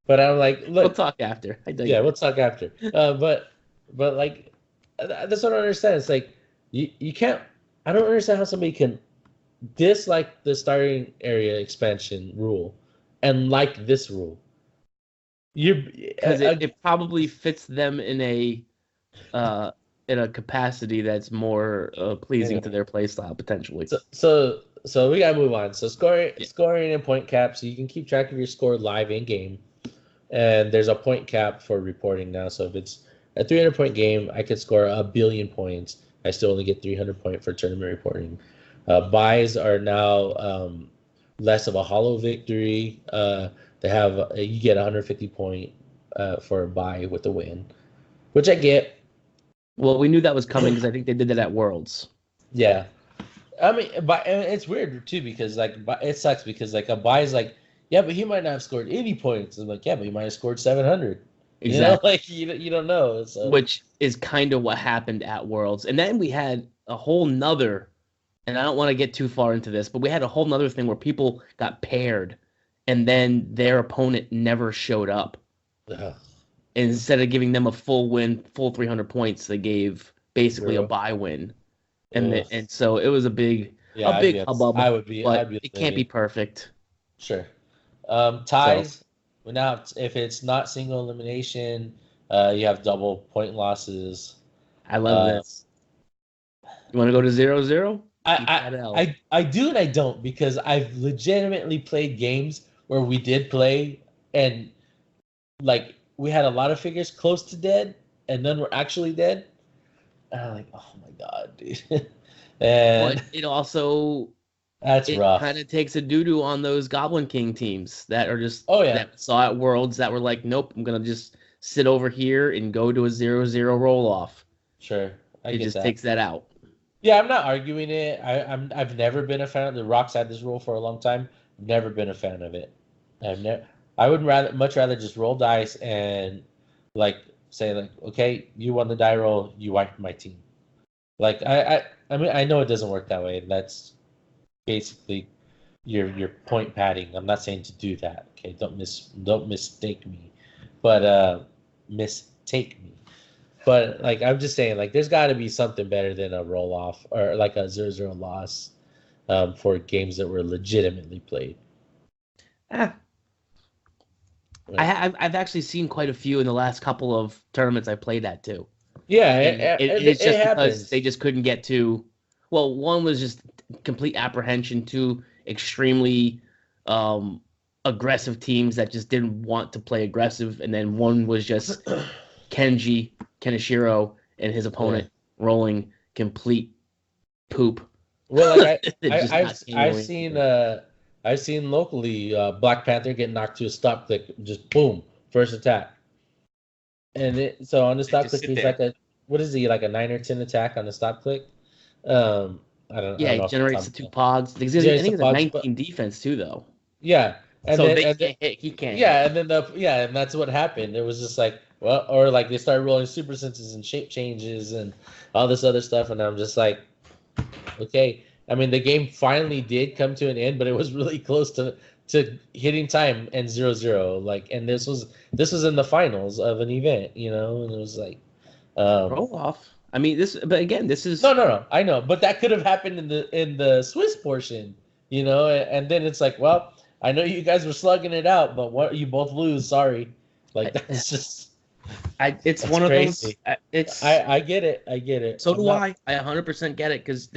But I'm like, look. We'll talk after. We'll talk after. But like, that's what I don't understand. It's like you can't. I don't understand how somebody can dislike the starting area expansion rule and like this rule. Because it probably fits them in a capacity that's more pleasing to their play style potentially. So we gotta move on. So scoring and point cap, so you can keep track of your score live in game. And there's a point cap for reporting now. So if it's a 300-point game, I could score 1 billion points. I still only get 300 points for tournament reporting. Buys are now less of a hollow victory. They have you get 150 point for a buy with a win, which I get. Well, we knew that was coming because I think they did that at Worlds. Yeah, I mean, and it's weird too because like it sucks because like a buy is like. Yeah, but he might not have scored 80 points. I'm like, yeah, but he might have scored 700. Exactly. You don't know. So. Which is kind of what happened at Worlds. And then we had a whole nother, and I don't want to get too far into this, but we had a whole nother thing where people got paired, and then their opponent never showed up. Ugh. Instead of giving them a full win, full 300 points, they gave basically a bye win. And so it was a big hubbub. It can't be perfect. Sure. Ties. Well, now if it's not single elimination, you have double point losses. I love this. You want to go to 0-0? I do and I don't because I've legitimately played games where we did play and like we had a lot of figures close to dead and none were actually dead. And I'm like, oh my god, dude. And but it also rough. Kind of takes a doo-doo on those Goblin King teams that are just that saw at Worlds that were like, nope, I'm gonna just sit over here and go to a 0-0 roll-off. Sure, it just takes that out. Yeah, I'm not arguing it. I've never been a fan of the Rocks had this rule for a long time. I've never been a fan of it. I would much rather just roll dice and like say like, okay, you won the die roll, you wiped my team. Like I mean I know it doesn't work that way. That's basically your point padding. I'm not saying to do that. Okay, don't mistake me, but mistake me. But like I'm just saying, like there's got to be something better than a roll off or like a 0-0 loss. for games that were legitimately played. I've actually seen quite a few in the last couple of tournaments I played at too. Yeah, it's just it because happens. they just couldn't get to. Well, one was just complete apprehension. Two, extremely aggressive teams that just didn't want to play aggressive, and then one was just Kaneshiro and his opponent rolling complete poop. Well, like I've seen locally Black Panther get knocked to a stop click, just boom, first attack, and so on the stop click he's like what is he, like a 9 or 10 attack on the stop click? I don't know. It generates the 2 pods. I think it's a 19 defense too, though. Yeah, and so they can't hit. He can't. Yeah, hit. And then and that's what happened. It was just like, well, or like they started rolling super senses and shape changes and all this other stuff, and I'm just like, okay. I mean, the game finally did come to an end, but it was really close to hitting time and 0-0. Like, and this was in the finals of an event, and it was like roll off. I mean, but again, this is no. I know, but that could have happened in the Swiss portion, and then it's like, well, I know you guys were slugging it out, but what you both lose. Sorry, like that's just. It's one crazy. Of those. I get it. I get it. So do I. I 100% get it because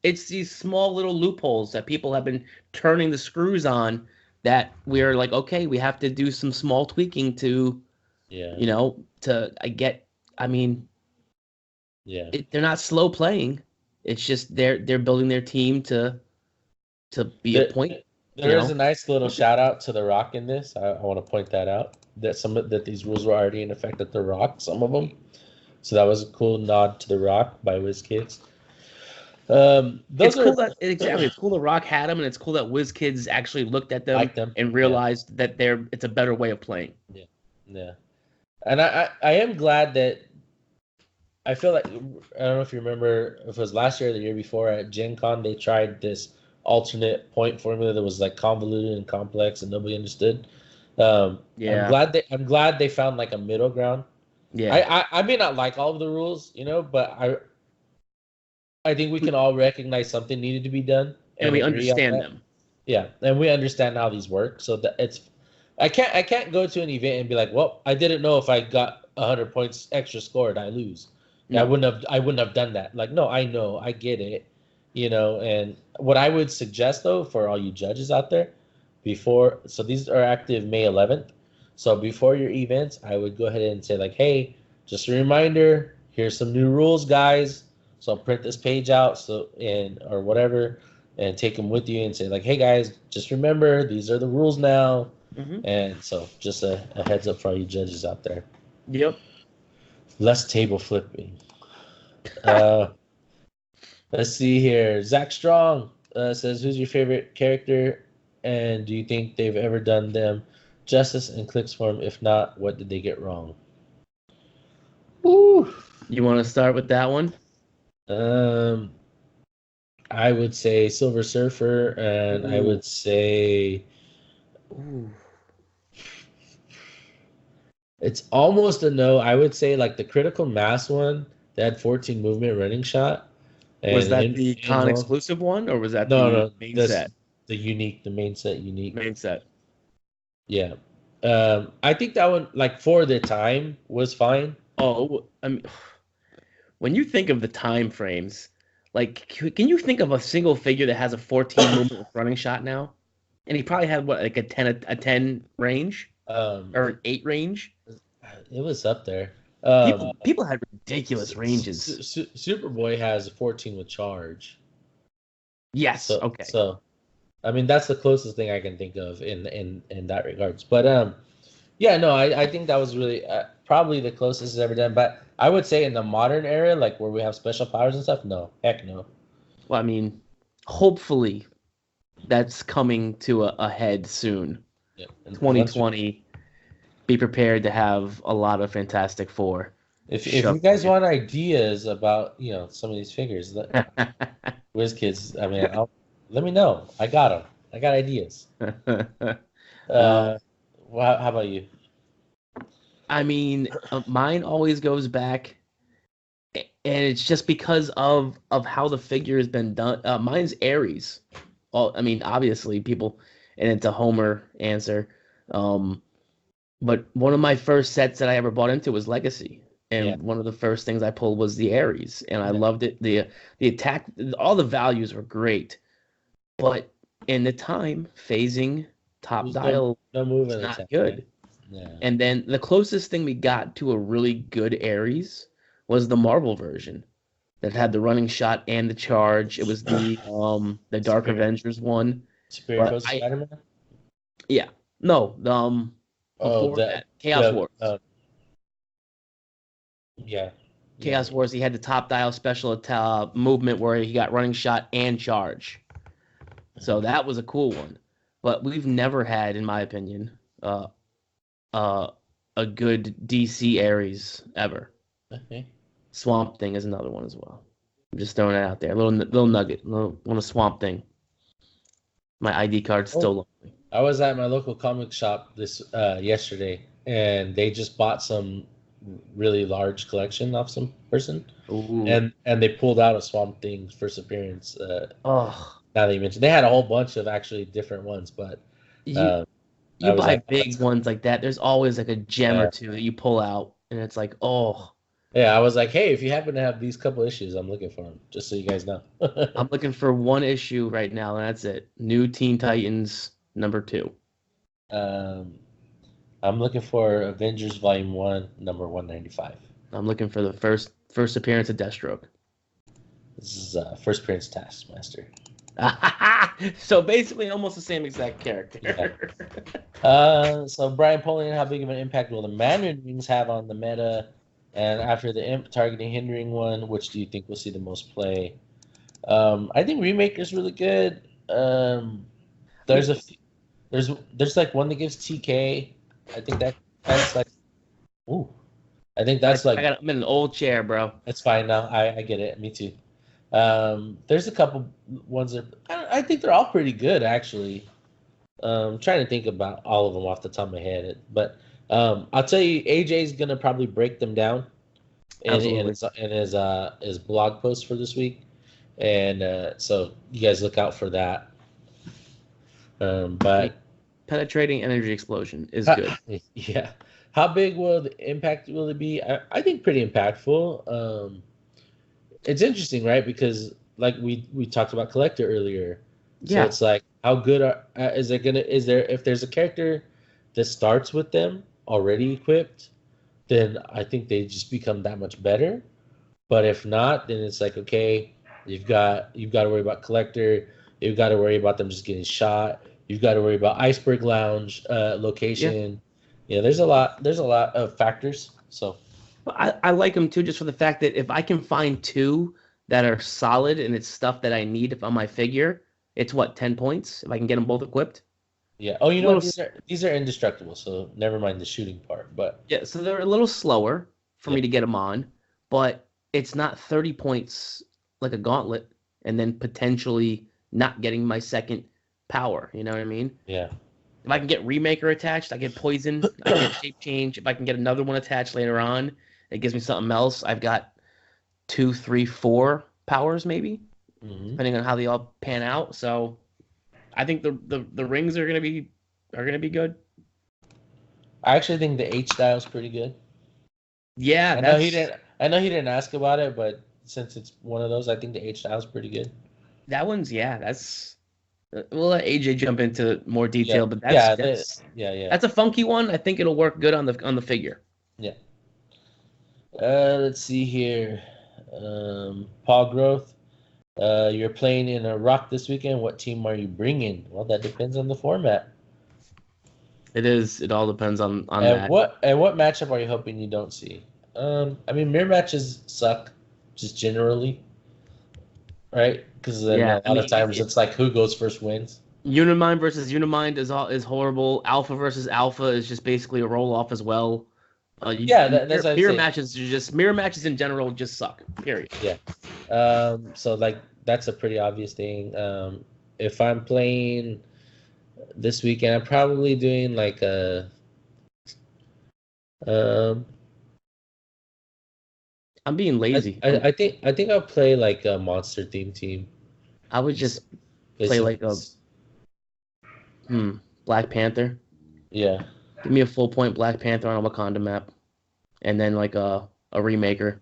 it's these small little loopholes that people have been turning the screws on. That we're like, okay, we have to do some small tweaking to, I mean. Yeah, they're not slow playing. It's just they're building their team to be a point. There is a nice little shout out to The Rock in this. I want to point that out. That these rules were already in effect at The Rock, some of them. So that was a cool nod to The Rock by WizKids. It's cool that Rock had them, and it's cool that WizKids actually looked at them, and realized that it's a better way of playing. Yeah. And I am glad that. I feel like, I don't know if you remember, if it was last year or the year before at Gen Con, they tried this alternate point formula that was like convoluted and complex and nobody understood. I'm glad they found like a middle ground. Yeah. I may not like all of the rules, but I think we can all recognize something needed to be done. And we understand them. Yeah. And we understand how these work. So that I can't go to an event and be like, well, I didn't know if I got 100 points extra scored, I lose. I wouldn't have done that. Like, no, I know, I get it, and what I would suggest though, for all you judges out there, so these are active May 11th. So before your events, I would go ahead and say like, hey, just a reminder, here's some new rules, guys. So I'll print this page out or whatever, and take them with you and say like, hey guys, just remember, these are the rules now. Mm-hmm. And so just a heads up for all you judges out there. Yep. Less table flipping. Let's see here. Zach Strong says, who's your favorite character, and do you think they've ever done them justice in Click's form? If not, what did they get wrong? Ooh. You want to start with that one? I would say Silver Surfer, and I would say... Ooh. It's almost a no. I would say like the Critical Mass one, that had 14 movement running shot. Was that the con exclusive one, or was that the main set? The main set unique. Main set. Yeah. I think that one, like for the time, was fine. Oh, I mean, when you think of the time frames, like, can you think of a single figure that has a 14 movement running shot now? And he probably had what, like a 10 range, or an 8 range. It was up there. People had ridiculous ranges. Superboy has 14 with charge. Yes. Okay. So, I mean, that's the closest thing I can think of in that regards. But yeah, no, I think that was really probably the closest it's ever done. But I would say in the modern era, like where we have special powers and stuff, no, heck no. Well, I mean, hopefully that's coming to a head soon. Yeah. 2020. Be prepared to have a lot of Fantastic Four. If you guys want ideas about some of these figures, WizKids, I mean, let me know. I got them. I got ideas. How about you? I mean, mine always goes back and it's just because of how the figure has been done. Mine's Ares. I mean, obviously, people, and it's a Homer answer. But one of my first sets that I ever bought into was Legacy, Yeah. and one of the first things I pulled was the Ares, and I Yeah. loved it. The attack, all the values were great, but in the time, phasing top There's dial no move was in not attack. good. Yeah. And then the closest thing we got to a really good Ares was the Marvel version that had the running shot and the charge. It was the Dark Superior, Avengers one. Superior But Pose Spider-Man. yeah. No, Oh, before that, Chaos Wars. Yeah. Chaos Wars, he had the top dial special attack movement where he got running shot and charge. So that was a cool one. But we've never had, in my opinion, uh, a good DC Ares ever. Okay. Swamp Thing is another one as well. I'm just throwing it out there. Little nugget, little Swamp Thing. My ID card's still lonely. I was at my local comic shop this yesterday, and they just bought some really large collection off some person, Ooh. and they pulled out a Swamp Thing first appearance. Oh, Now that you mentioned, they had a whole bunch of actually different ones, but you uh, I you was buy like, big ones like that. There's always like a gem or two that you pull out, and it's like, oh, yeah, I was like, hey, if you happen to have these couple issues, I'm looking for them, just so you guys know. I'm looking for one issue right now, and that's it. New Teen Titans #2. um, I'm looking for Avengers Volume 1, number 195. I'm looking for the first appearance of Deathstroke. This is first appearance Taskmaster. So basically, almost the same exact character. Yeah. So Brian Polian, how big of an impact will the Mandarin Rings have on the meta? And after the imp targeting hindering one, which do you think will see the most play? I think Remaker's really good. There's like one that gives TK. I think that's like, ooh, I think that's like, I'm in an old chair, bro. It's fine now. I get it. Me too. There's a couple ones that I think they're all pretty good actually. Trying to think about all of them off the top of my head, but I'll tell you, AJ's gonna probably break them down in his blog post for this week, and so you guys look out for that. But Penetrating energy explosion is good. Yeah, how big will the impact will it be? I think pretty impactful. It's interesting, right? Because like we talked about Collector earlier, so it's like how good is there if there's a character that starts with them already equipped, then I think they just become that much better. But if not, then it's like, okay, you've got to worry about Collector, you've got to worry about them just getting shot, you've got to worry about Iceberg Lounge location. Yeah, there's a lot of factors. So I like them too, just for the fact that if I can find two that are solid and it's stuff that I need on my figure, it's what, 10 points if I can get them both equipped. Yeah. Oh, you know, these are indestructible, so never mind the shooting part. But yeah, so they're a little slower for me to get them on, but it's not 30 points like a gauntlet and then potentially not getting my second power. You know what I mean? Yeah. If I can get Remaker attached, I get Poison, I get Shape Change. If I can get another one attached later on, it gives me something else. I've got 2, 3, 4 powers maybe, depending on how they all pan out. So I think the rings are gonna be good. I actually think the H dial is pretty good. Yeah, I know he didn't ask about it, but since it's one of those, I think the H dial is pretty good. That one's that's. We'll let AJ jump into more detail, but that's a funky one. I think it'll work good on the figure. Yeah. Let's see here. Paul Growth. You're playing in a rock this weekend. What team are you bringing? Well, that depends on the format. It is. It all depends on and that. What matchup are you hoping you don't see? I mean, mirror matches suck, just generally, right? Because a lot of times it's like who goes first wins. Unimind versus Unimind is horrible. Alpha versus Alpha is just basically a roll off as well. That's mirror matches. Mirror matches in general just suck. Period. Yeah. So like that's a pretty obvious thing. If I'm playing this weekend, I'm probably doing like a. I'm being lazy. I think I'll play like a monster team. I would just play like a Black Panther. Yeah. Give me a full point Black Panther on a Wakanda map, and then like a remaker.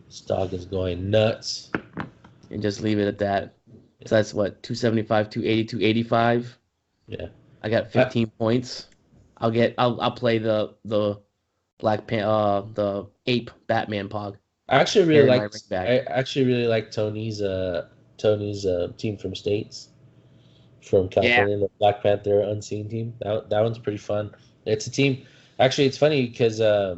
This dog is going nuts. And just leave it at that. So that's what 275, 280, 285. Yeah. I got 15 points. I'll play the the ape Batman Pog. I actually really like Tony's team from States, from California, the Black Panther Unseen team. That one's pretty fun. It's a team. Actually, it's funny because I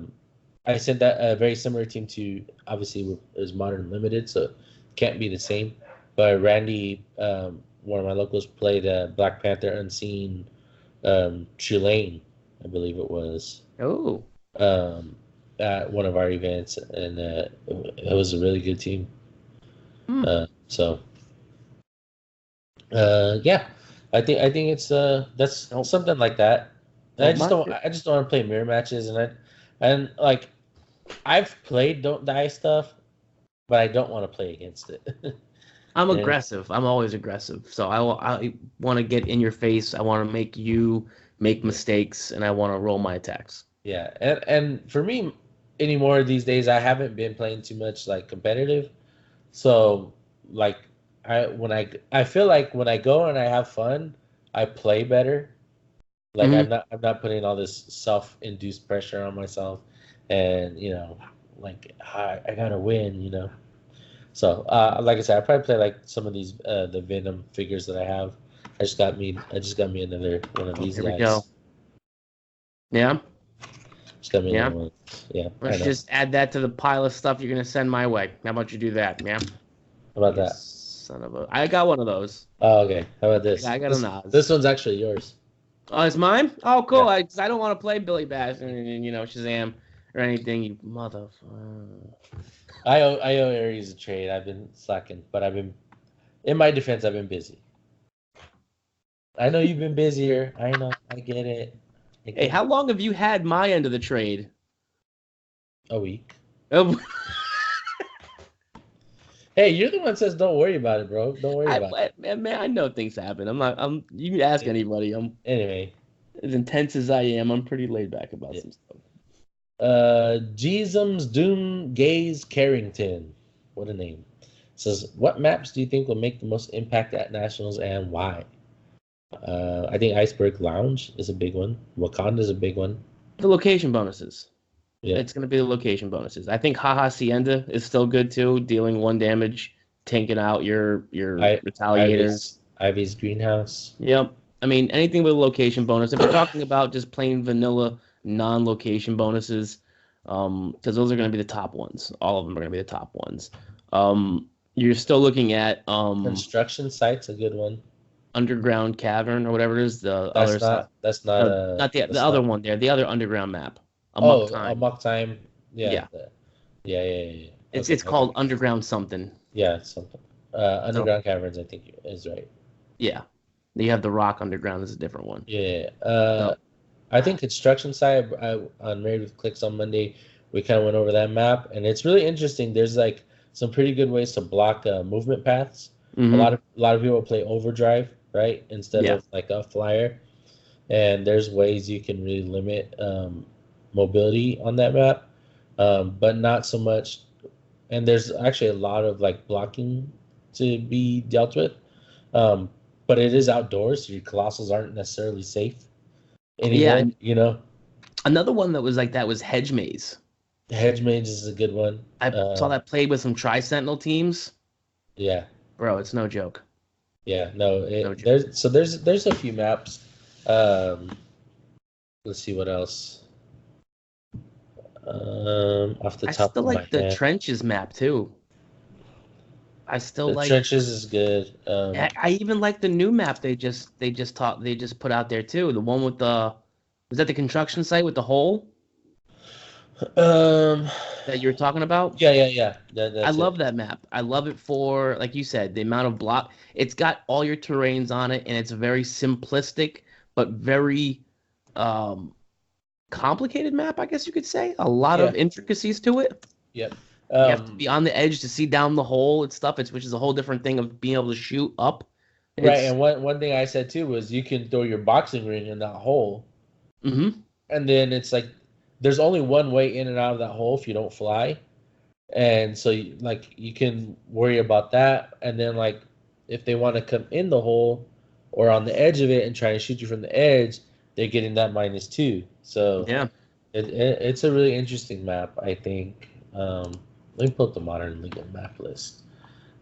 sent that a very similar team to, obviously it was Modern Limited, so it can't be the same. But Randy, one of my locals, played Black Panther Unseen Tulane, I believe it was. Oh. At one of our events, and it was a really good team. Yeah, I think it's that's something like that. I just don't want to play mirror matches, and like I've played Don't Die stuff, but I don't want to play against it. I'm aggressive. I'm always aggressive. So I want to get in your face. I want to make you make mistakes, and I want to roll my attacks. Yeah, and for me anymore these days, I haven't been playing too much like competitive. So like I feel like when I go and I have fun, I play better. Like I'm not putting all this self-induced pressure on myself, and like I gotta win. So like I said, I probably play like some of these the Venom figures that I have. I just got me another one of these guys. Here we go. Yeah. Just got me another one. Yeah. Let's just add that to the pile of stuff you're gonna send my way. How about you do that, man? How about that? Son of a! I got one of those. Oh, okay. How about this? I got a Nas. This one's actually yours. Oh, it's mine? Oh, cool. Yeah. I don't want to play Billy Bash and Shazam or anything. You motherfucker. I owe Aries a trade. I've been slacking, but in my defense, I've been busy. I know you've been busier. I know. I get it. Hey, how long have you had my end of the trade? A week. Oh. Hey, you're the one that says don't worry about it, bro. Don't worry about it. Man, I know things happen. You can ask anybody. Anyway. As intense as I am, I'm pretty laid back about some stuff. Jeezums Doom Gaze Carrington. What a name. Says, what maps do you think will make the most impact at Nationals and why? I think Iceberg Lounge is a big one. Wakanda is a big one. The location bonuses. Yeah. It's going to be the location bonuses. I think Hacienda is still good too, dealing 1 damage, tanking out your retaliators. Ivy's Greenhouse. Yep. I mean, anything with a location bonus. If we're talking about just plain vanilla non-location bonuses, because those are going to be the top ones. All of them are going to be the top ones. You're still looking at construction site's a good one. Underground Cavern or whatever it is. That's not the other one there. The other underground map. Amok Time. Yeah. Yeah. It's called Underground something. Yeah, something. Underground Caverns, I think is right. Yeah. You have the Rock Underground is a different one. Yeah. I think construction site on Married with Clicks on Monday, we kind of went over that map, and it's really interesting. There's like some pretty good ways to block movement paths. Mm-hmm. A lot of people play overdrive, right, instead of like a flyer, and there's ways you can really limit mobility on that map, but not so much. And there's actually a lot of like blocking to be dealt with, but it is outdoors, so your colossals aren't necessarily safe anymore. Yeah, Another one that was like that was Hedge Maze. Hedge Maze is a good one. I saw that played with some Tri-Sentinel teams. Yeah. Bro, it's no joke. Yeah, there's a few maps. Let's see what else. Off the top of my head. I still like the trenches map too. The trenches is good. I even like the new map they just put out there too. The one with was that the construction site with the hole? That you were talking about? Yeah. I love that map. I love it for, like you said, the amount of block. It's got all your terrains on it, and it's a very simplistic but very complicated map, I guess you could say. A lot of intricacies to it. Yep. You have to be on the edge to see down the hole and stuff. Which is a whole different thing of being able to shoot up. Right, and one thing I said too was you can throw your boxing ring in that hole, and then it's like there's only one way in and out of that hole if you don't fly, and so you can worry about that, and then like if they want to come in the hole or on the edge of it and try to shoot you from the edge, they're getting that -2. So yeah, it's a really interesting map, I think. Let me pull up the Modern Legal map list.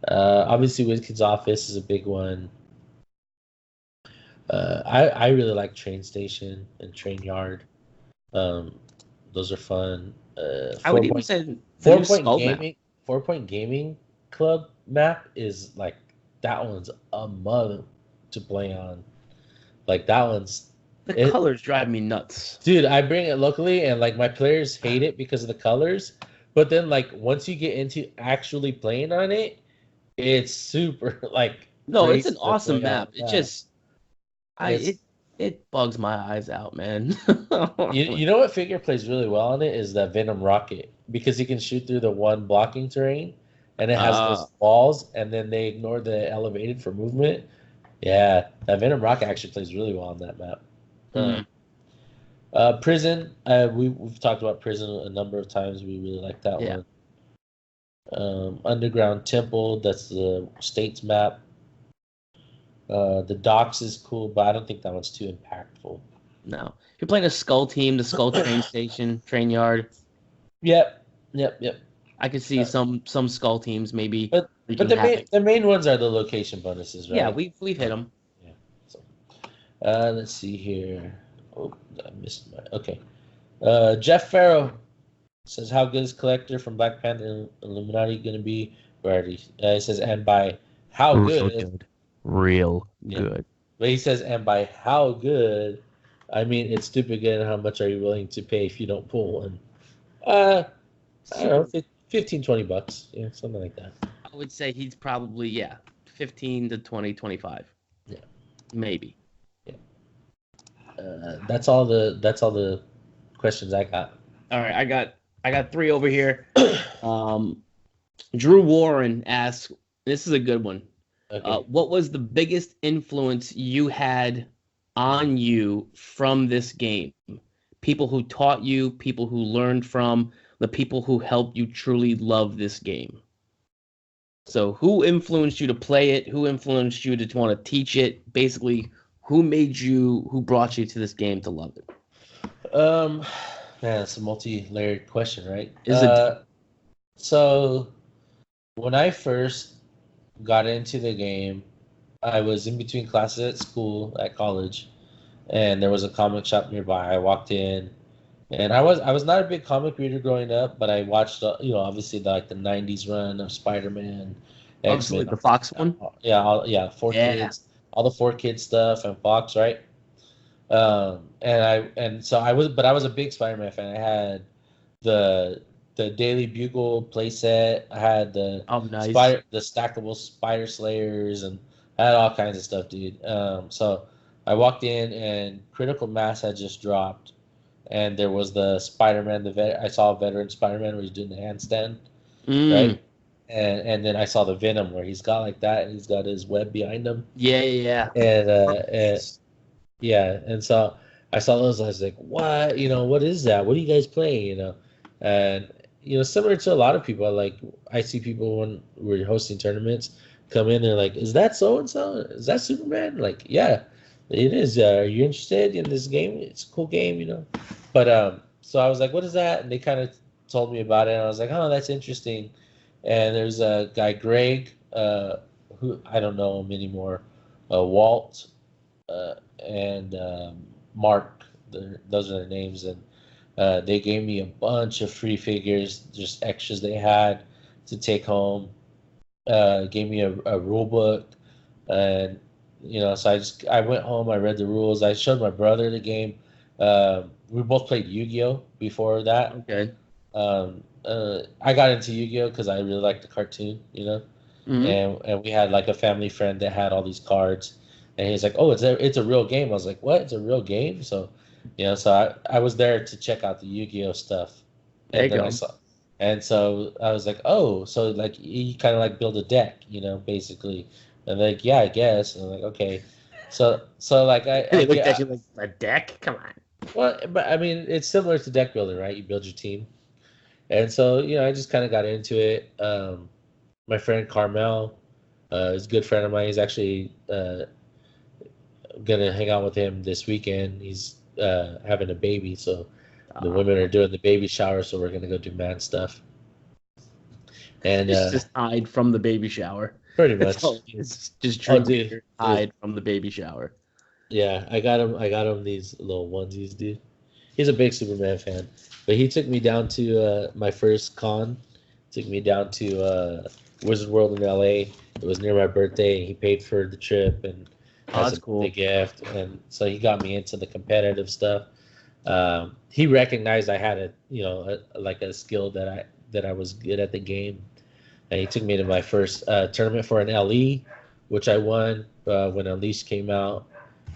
Obviously, WizKid's Office is a big one. I really like Train Station and Train Yard. Those are fun. I would even say 4 Point Gaming Club map is like that one's a mother to play on. Like that one's the colors drive me nuts, dude. I bring it locally, and like my players hate it because of the colors. But then, like once you get into actually playing on it, it's super like. No, it's an awesome map. It just, it bugs my eyes out, man. you know what figure plays really well on it is that Venom Rocket, because he can shoot through the one blocking terrain, and it has those walls, and then they ignore the elevated for movement. Yeah, that Venom Rocket actually plays really well on that map. Prison, we've talked about Prison a number of times. We really like that one. Underground Temple, that's the state's map. The Docks is cool, but I don't think that one's too impactful. No, you're playing a Skull Team, the Skull Train Station, Train Yard. Yep. I could see some Skull Teams maybe. But the main ones are the location bonuses, right? Yeah, we've hit them. Yeah. So, let's see here. Oh, I missed my. Okay. Jeff Farrow says, "How good is Collector from Black Panther and Illuminati going to be?" He says, "And by how good." Real good. But he says, "And by how good, I mean it's stupid good. And how much are you willing to pay if you don't pull one?" I don't know, $15-$20. Yeah, something like that. I would say he's probably 15 to 20, 25. Yeah, maybe. Yeah. That's all the questions I got. All right, I got 3 over here. Drew Warren asks, this is a good one. Okay. What was the biggest influence you had on you from this game? People who taught you, people who learned from, the people who helped you truly love this game. So who influenced you to play it? Who influenced you to want to teach it? Basically, who brought you to this game to love it? Man, it's a multi-layered question, right? Is it? So when I first got into the game, I was in between classes at college, and there was a comic shop nearby. I walked in, and I was not a big comic reader growing up, but I watched obviously the 90s run of Spider-Man, X-Men, the Fox one. Yeah, 4Kids, all the 4Kids stuff and Fox, right? I was a big Spider-Man fan. I had the Daily Bugle playset. I had the stackable Spider Slayers, and I had all kinds of stuff, dude. So I walked in, and Critical Mass had just dropped, and there was the Spider-Man. I saw a veteran Spider-Man where he's doing the handstand, right? And then I saw the Venom where he's got like that, and he's got his web behind him. Yeah. And so I saw those. I was like, what? What is that? What are you guys playing? And similar to a lot of people, like I see people when we're hosting tournaments come in, they're like, "Is that so and so? Is that Superman?" Like, yeah, it is. Are you interested in this game? It's a cool game, But so I was like, "What is that?" And they kind of told me about it, and I was like, "Oh, that's interesting." And there's a guy, Greg, who I don't know him anymore, Walt, and Mark. Those are their names, and they gave me a bunch of free figures, just extras they had to take home. Gave me a rule book, and so I went home. I read the rules. I showed my brother the game. We both played Yu-Gi-Oh before that. Okay. I got into Yu-Gi-Oh because I really liked the cartoon, and we had like a family friend that had all these cards, and he's like, "Oh, it's a real game." I was like, "What? It's a real game?" So, so I was there to check out the Yu-Gi-Oh stuff, and And so I was like, oh, so like you kind of like build a deck, basically. And like, yeah, I guess. And I'm like, okay. So like And they looked at you like a deck. Come on. well, but I mean, it's similar to deck building, right? You build your team. And so, I just kind of got into it. My friend Carmel is a good friend of mine. He's actually gonna hang out with him this weekend. He's having a baby, so the women are doing the baby shower, so we're gonna go do man stuff. And just hide from the baby shower. Pretty much. Just drink hide from the baby shower. Yeah, I got him these little onesies, dude. He's a big Superman fan. But he took me down to my first con. Took me down to Wizard World in LA. It was near my birthday, and he paid for the trip and that's cool. Big gift. And so he got me into the competitive stuff. He recognized I had a skill that I was good at the game, and he took me to my first tournament for an LE, which I won when Unleashed came out,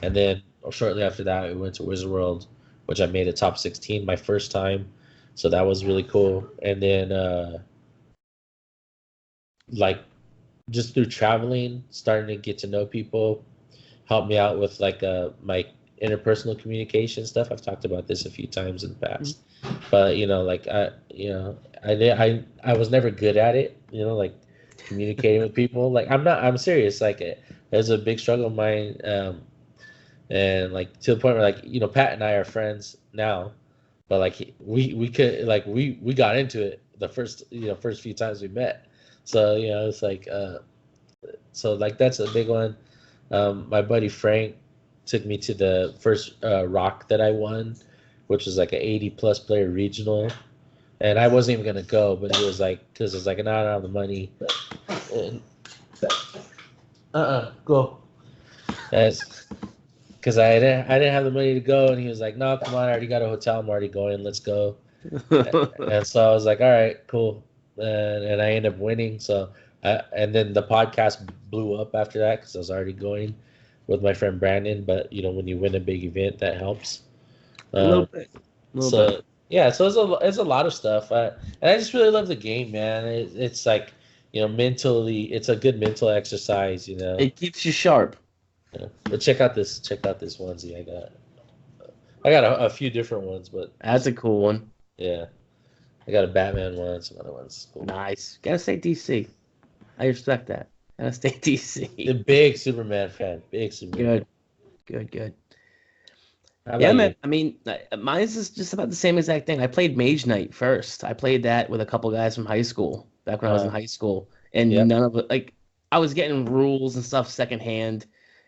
and then shortly after that we went to Wizard World, which I made a top 16 my first time, so that was really cool. And then like just through traveling, starting to get to know people, helped me out with like my interpersonal communication stuff. I've talked about this a few times in the past, but I was never good at it, like communicating with people. Like I'm serious. Like it's a big struggle of mine. And like to the point where like, Pat and I are friends now, but like we could like we got into it the first few times we met. So, it's like so like that's a big one. My buddy Frank took me to the first rock that I won, which was like an 80+ player regional, and I wasn't even gonna go, but he was like, because it was like, no, I don't have the money. And, go. Because I didn't have the money to go, and he was like, no, come on, I already got a hotel, I'm already going, let's go. And so I was like, all right, cool, and I ended up winning. So and then the podcast blew up after that because I was already going with my friend Brandon. But when you win a big event, that helps. A little bit. Yeah, so it's a lot of stuff. And I just really love the game, man. It's like, mentally, it's a good mental exercise. It keeps you sharp. Yeah. But check out this onesie I got. I got a few different ones, but that's a cool one. Yeah, I got a Batman one, some other ones. Cool. Nice. Gotta stay DC. I respect that. Gotta stay DC. The big Superman fan. Big Superman. Good. Yeah, man. I mean, mine's is just about the same exact thing. I played Mage Knight first. I played that with a couple guys from high school back when I was in high school, and none of it. Like, I was getting rules and stuff secondhand,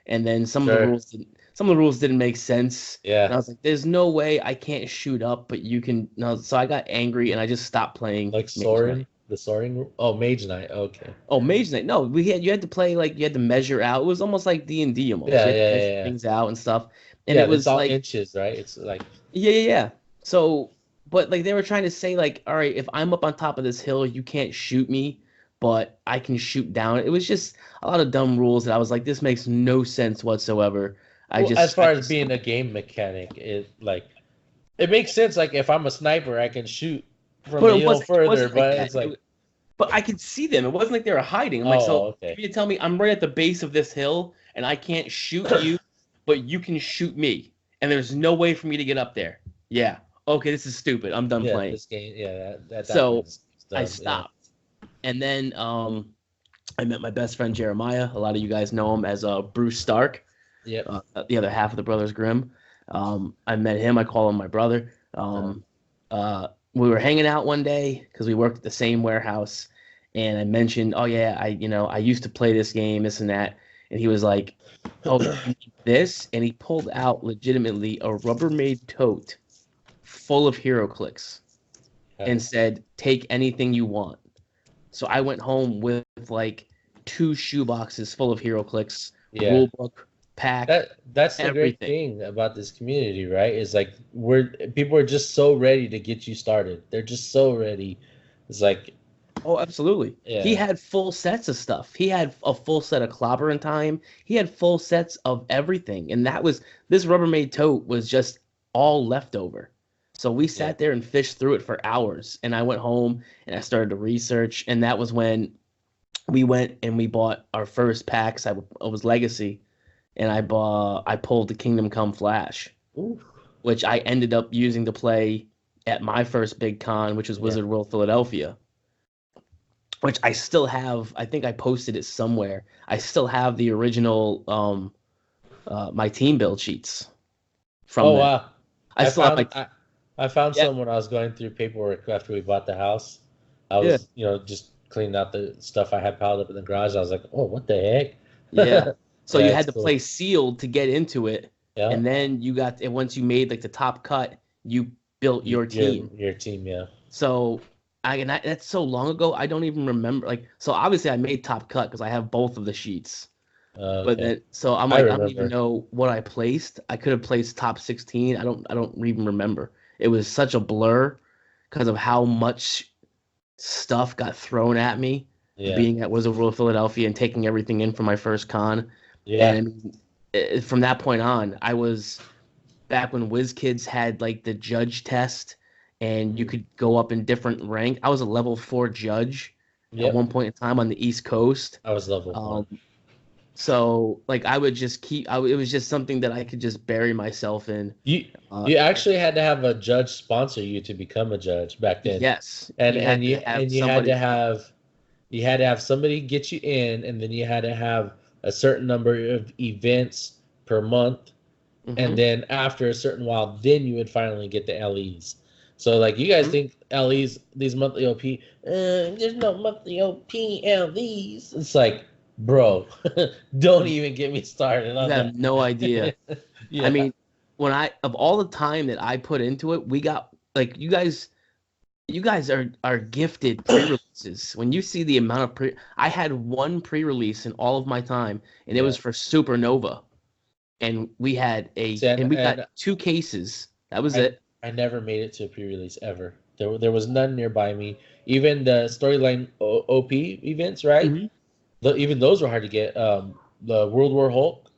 and then some of the rules didn't make sense. Yeah. And I was like, "There's no way I can't shoot up, but you can." No, so I got angry and I just stopped playing. Like soaring. The soaring. Oh, Mage Knight. Okay. Oh, Mage Knight. No, you had to play you had to measure out. It was almost like D&D almost. Yeah. Things out and stuff. And it was it's all inches, right? It's like. Yeah. So, but they were trying to say all right, if I'm up on top of this hill, you can't shoot me, but I can shoot down. It was just a lot of dumb rules that I was like, this makes no sense whatsoever. As far as being a game mechanic, it makes sense. Like if I'm a sniper, I can shoot from the hill further, but it's like. But I could see them. It wasn't like they were hiding. I'm okay. If you tell me I'm right at the base of this hill and I can't shoot you, but you can shoot me, and there's no way for me to get up there. Yeah. Okay, this is stupid. I'm done playing. This game, so I stopped. Yeah. And then I met my best friend Jeremiah. A lot of you guys know him as Bruce Stark. Yeah. The other half of the Brothers Grimm. I met him. I call him my brother. We were hanging out one day because we worked at the same warehouse, and I mentioned, oh yeah, I used to play this game, this and that, and he was like, oh, you need this, and he pulled out legitimately a Rubbermaid tote full of HeroClix and said, take anything you want. So I went home with 2 shoeboxes full of HeroClix, rule book, pack. That's the great thing about this community, right? Is like people are just so ready to get you started. They're just so ready. It's like, oh, absolutely. Yeah. He had full sets of stuff. He had a full set of Clobber in Time. He had full sets of everything, and this Rubbermaid tote was just all leftover. So we sat there and fished through it for hours. And I went home and I started to research. And that was when we went and we bought our first packs. It was Legacy. And I pulled the Kingdom Come Flash, which I ended up using to play at my first big con, which was Wizard World Philadelphia, which I still have. I think I posted it somewhere. I still have the original my team build sheets from that. Wow. I found Yeah. some when I was going through paperwork after we bought the house. I was, just cleaning out the stuff I had piled up in the garage. I was like, oh, what the heck? Yeah. So Yeah, you had it's to cool. play sealed to get into it. Yeah. And then you got, and once you made like the top cut, you built your team. Your team, yeah. So that's so long ago. I don't even remember. Like, so obviously I made top cut because I have both of the sheets. Okay. But then, so I'm like, I don't even know what I placed. I could have placed top 16. I don't even remember. It was such a blur because of how much stuff got thrown at me being at Wizard World Philadelphia and taking everything in for my first con. Yeah. And from that point on, I was back when WizKids had like the judge test and you could go up in different rank. I was a level 4 judge at one point in time on the East Coast. I was level 4. So like I would just it was just something that I could just bury myself in. You actually had to have a judge sponsor you to become a judge back then. Yes. And you had to have somebody get you in, and then you had to have a certain number of events per month. Mm-hmm. And then after a certain while, then you would finally get the LEs. So like you guys think LEs, these monthly OP, there's no monthly OP LEs. It's like, bro, don't even get me started on that. I have no idea. Yeah. I mean, of all the time that I put into it, we got like you guys are gifted pre-releases. When you see the amount of I had one pre-release in all of my time, and it was for Supernova, and we had got 2 cases. That was it. I never made it to a pre-release ever. There was none nearby me. Even the storyline OP events, right? Mm-hmm. Even those were hard to get. The World War Hulk,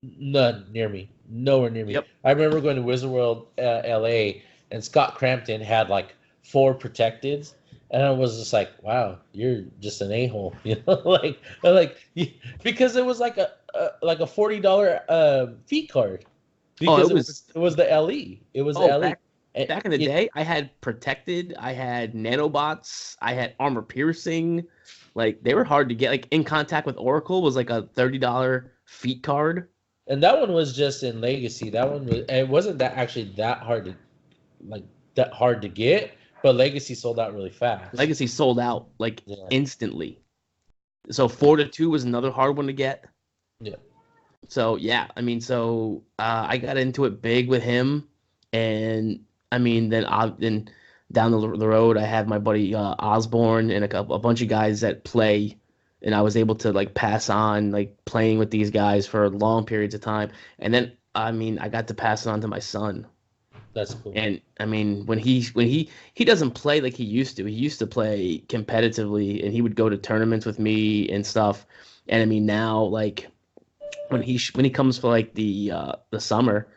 none near me. Nowhere near me. Yep. I remember going to Wizard World LA, and Scott Crampton had like 4 protecteds, and I was just like, wow, you're just an a-hole, because it was like a $40 fee card. Because it was the LE. It was the LE. Back in the day, I had protected, I had nanobots, I had armor piercing. Like they were hard to get. Like In Contact with Oracle was like a $30 feat card. And that one was just in Legacy. That one it wasn't that hard to get, but Legacy sold out really fast. Legacy sold out instantly. So 4-2 was another hard one to get. Yeah. So yeah, I mean, I got into it big with him, and I mean, then down the road, I have my buddy Osborne and a bunch of guys that play, and I was able to like pass on like playing with these guys for long periods of time, and then I mean, I got to pass it on to my son. That's cool. And I mean, when he doesn't play like he used to. He used to play competitively, and he would go to tournaments with me and stuff. And I mean, now like when he comes for like the summer,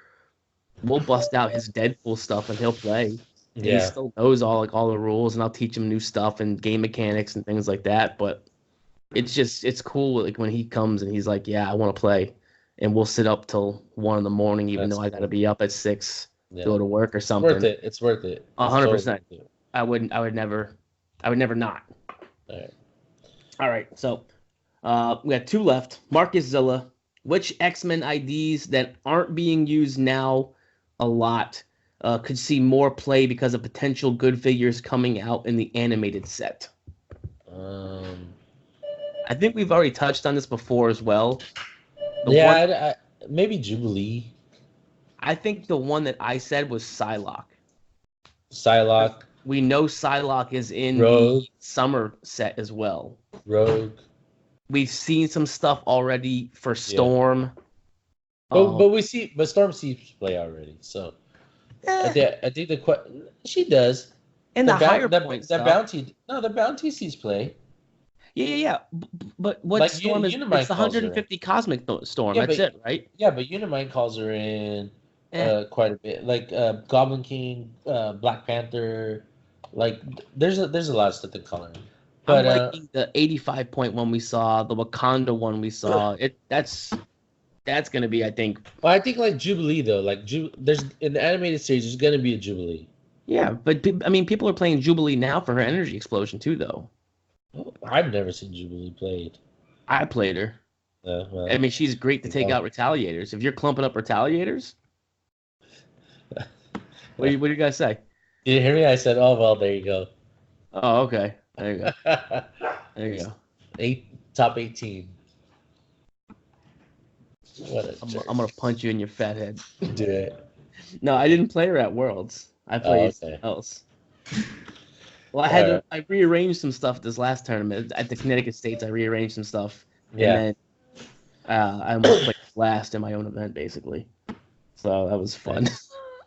we'll bust out his Deadpool stuff and he'll play. Yeah. He still knows all the rules, and I'll teach him new stuff and game mechanics and things like that. But it's cool like when he comes and he's like, yeah, I want to play, and we'll sit up till 1 a.m, even though I got to be up at 6. Yeah. Go to work or something. It's worth it. 100%. I would never not. All right. So we got 2 left. Marcus Zilla. Which X-Men IDs that aren't being used now a lot could see more play because of potential good figures coming out in the animated set? I think we've already touched on this before as well. Maybe Jubilee. I think the one that I said was Psylocke. Psylocke. We know Psylocke is in the summer set as well. Rogue. We've seen some stuff already for Storm. Yeah. But Storm sees play already, so I think she does. And the higher points. The bounty sees play. Yeah. But what like Storm is? It's the 150 Cosmic Storm. That's it, right? Yeah, but Unimind calls her in. quite a bit. Like Goblin King, Black Panther. Like there's a lot of stuff to color. I'm liking the 85 point one we saw, the Wakanda one we saw. That's gonna be, I think. Well, I think like Jubilee though. Like there's in the animated series, there's gonna be a Jubilee. Yeah, but I mean, people are playing Jubilee now for her energy explosion too, though. I've never seen Jubilee played. I played her. Well, I mean, she's great to take out retaliators. If you're clumping up retaliators, what do you guys say? Did you hear me? I said, "Oh well, there you go." Oh, okay. There you go. There you go. Top 18. I'm gonna punch you in your fat head. Do it. No, I didn't play her at Worlds. I played something else. Well, I rearranged some stuff this last tournament at the Connecticut States. I rearranged some stuff. Yeah. And then I almost played last in my own event, basically. So that was fun.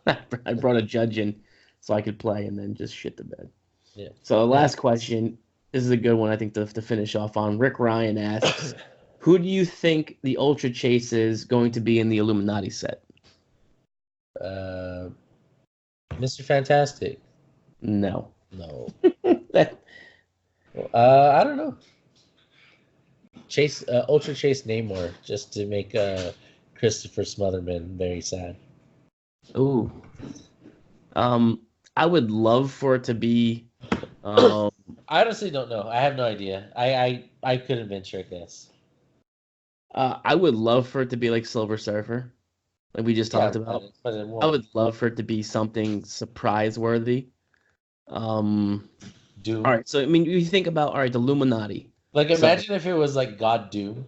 I brought a judge in so I could play and then just shit the bed. Yeah. So last question. This is a good one, I think, to finish off on. Rick Ryan asks, who do you think the Ultra Chase is going to be in the Illuminati set? Mr. Fantastic. No. I don't know. Ultra Chase Namor, just to make Christopher Smotherman very sad. Ooh. I would love for it to be. I honestly don't know. I have no idea. I couldn't venture a guess. I would love for it to be like Silver Surfer, like we just talked about. But it won't. I would love for it to be something surprise worthy. Doom. All right, so I mean, you think about the Illuminati. Like, imagine if it was like God Doom,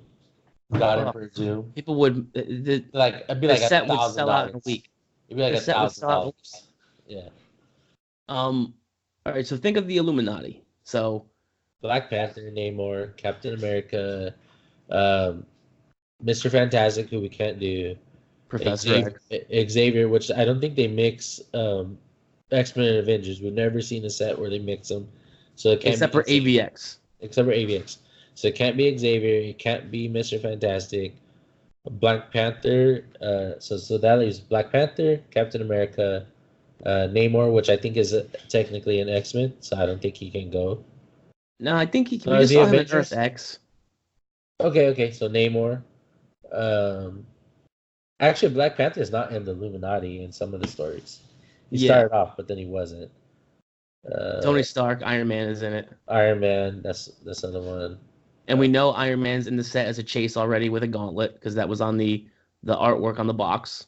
God Emperor Doom. People would it'd be like the set would sell out in a week. It'd be like $1,000. Yeah. All right, so think of the Illuminati. So Black Panther, Namor, Captain America, Mr. Fantastic, who we can't do, Professor Xavier, which I don't think they mix X-Men and Avengers. We've never seen a set where they mix them. So it can't except for AVX. Except for AVX. So it can't be Xavier. It can't be Mr. Fantastic. Black Panther. So that leaves Black Panther, Captain America, Namor, which I think is technically an X-Men. So I don't think he can go. No, I think he can. We saw him in Earth X. Okay. So Namor. Actually, Black Panther is not in the Illuminati in some of the stories. He started off, but then he wasn't. Tony Stark, Iron Man is in it. Iron Man, that's another one. And we know Iron Man's in the set as a chase already with a gauntlet because that was on the artwork on the box.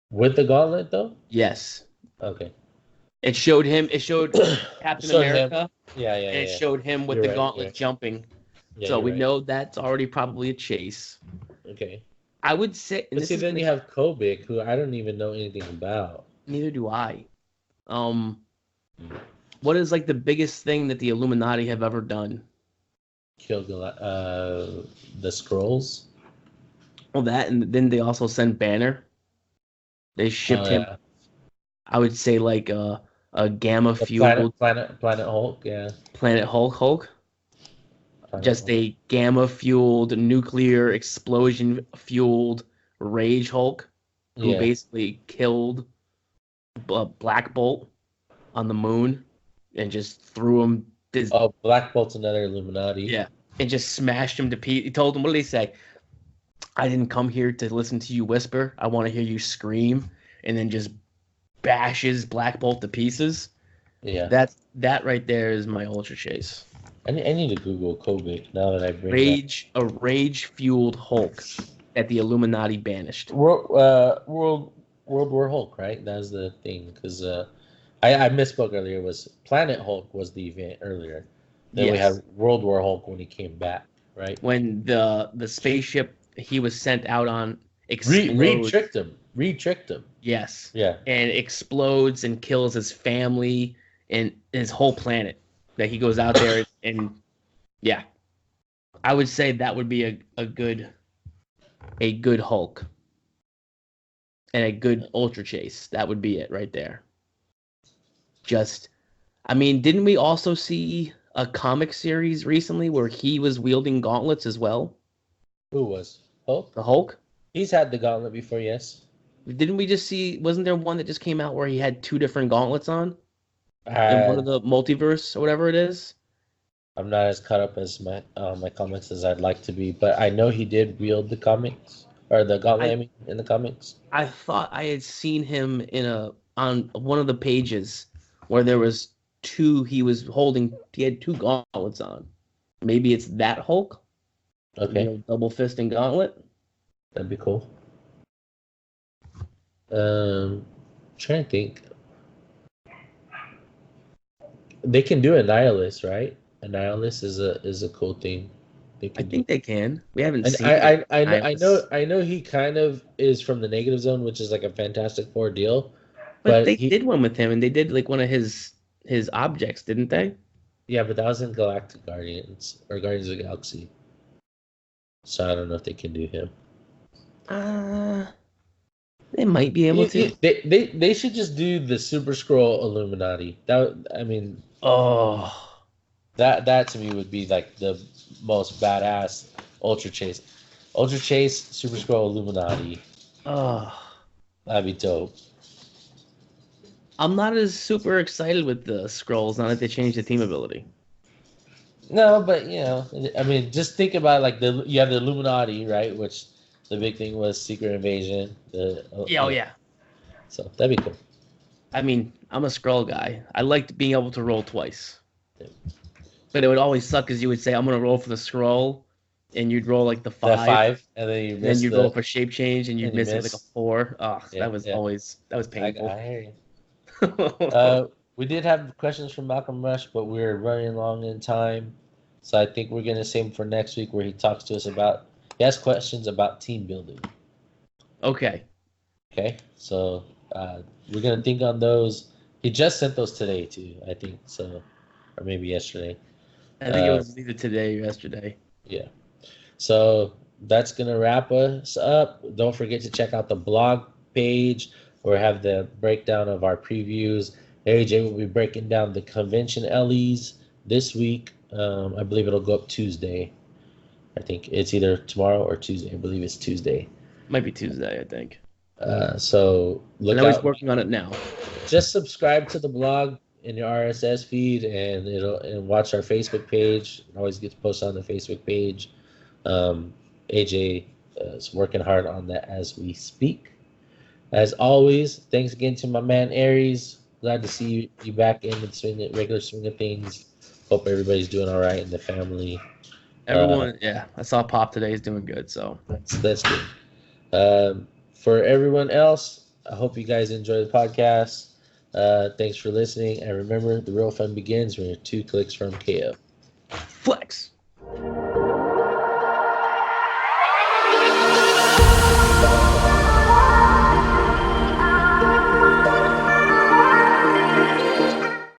With the gauntlet, though? Yes. Okay. It showed him. It showed Captain America. Yeah. And it showed him with the gauntlet jumping. Yeah, so we know that's already probably a chase. Okay. I would say. But see, then you have Kobik, who I don't even know anything about. Neither do I. What is like the biggest thing that the Illuminati have ever done? Kill the Skrulls. Well, that, and then they also sent Banner. They shipped him. Yeah. I would say like a gamma fueled Planet Hulk. Yeah. Planet Hulk. Just a gamma fueled, nuclear explosion fueled Rage Hulk, who basically killed Black Bolt on the moon and just threw him. Black Bolt's another Illuminati. Yeah, and just smashed him to pieces. He told him, what did he say? I didn't come here to listen to you whisper. I want to hear you scream, and then just bashes Black Bolt to pieces. Yeah, that right there is my Ultra Chase. I need to Google Kobik now that I bring a rage-fueled Hulk that the Illuminati banished. World War Hulk, right? That's the thing, because I misspoke earlier. It was Planet Hulk was the event earlier. Then we have World War Hulk when he came back, right? When the spaceship he was sent out on explodes. Reed tricked him. Yes. Yeah. And explodes and kills his family and his whole planet. That he goes out there and yeah, I would say that would be a good Hulk and a good Ultra Chase. That would be it right there. I mean, didn't we also see a comic series recently where he was wielding gauntlets as well? Who was Hulk? The Hulk. He's had the gauntlet before, yes. Didn't we just see? Wasn't there one that just came out where he had two different gauntlets on in one of the multiverse or whatever it is? I'm not as caught up as my comics as I'd like to be, but I know he did wield the comics or the gauntlet in the comics. I thought I had seen him on one of the pages where there was two. He was holding. He had two gauntlets on. Maybe it's that Hulk. Okay, double fist and gauntlet. That'd be cool. Trying to think. They can do Annihilus, right? Annihilus is a cool thing. I think they can. We haven't seen. I know he kind of is from the Negative Zone, which is like a Fantastic Four deal. But they did one with him, and they did like one of his objects, didn't they? Yeah, but that was in Galactic Guardians or Guardians of the Galaxy. So I don't know if they can do him. They might be able to. They should just do the Super Skrull Illuminati. That to me would be like the most badass Ultra Chase, Super Skrull Illuminati. That'd be dope. I'm not as super excited with the Skrulls now that they changed the team ability. No, but I mean, just think about like you have the Illuminati, right? Which the big thing was Secret Invasion. Yeah. So that'd be cool. I mean, I'm a Skrull guy. I liked being able to roll twice. Yeah. But it would always suck because you would say, I'm going to roll for the Skrull, and you'd roll like the 5. The 5, and then you'd roll for shape change, and you'd miss it like a 4. Oh, yeah, that was painful. I hear you. We did have questions from Malcolm Rush, but we're running long in time. So I think we're going to save him for next week where he talks to us he has questions about team building. Okay. So we're going to think on those. He just sent those today too, I think. So, or maybe yesterday. I think it was either today or yesterday. Yeah. So that's going to wrap us up. Don't forget to check out the blog page where we have the breakdown of our previews. AJ will be breaking down the convention LEs this week. I believe it'll go up Tuesday. I think it's either tomorrow or Tuesday. I believe it's Tuesday. Might be Tuesday, I think. So look out. He's working on it now. Just subscribe to the blog in your RSS feed and watch our Facebook page. It always gets posted on the Facebook page. AJ is working hard on that as we speak. As always, thanks again to my man Aries. Glad to see you back in the regular swing of things. Hope everybody's doing all right in the family. Everyone, I saw Pop today. He's doing good, so that's good. For everyone else, I hope you guys enjoy the podcast. Thanks for listening, and remember, the real fun begins when you're 2 clicks from KO. Flex.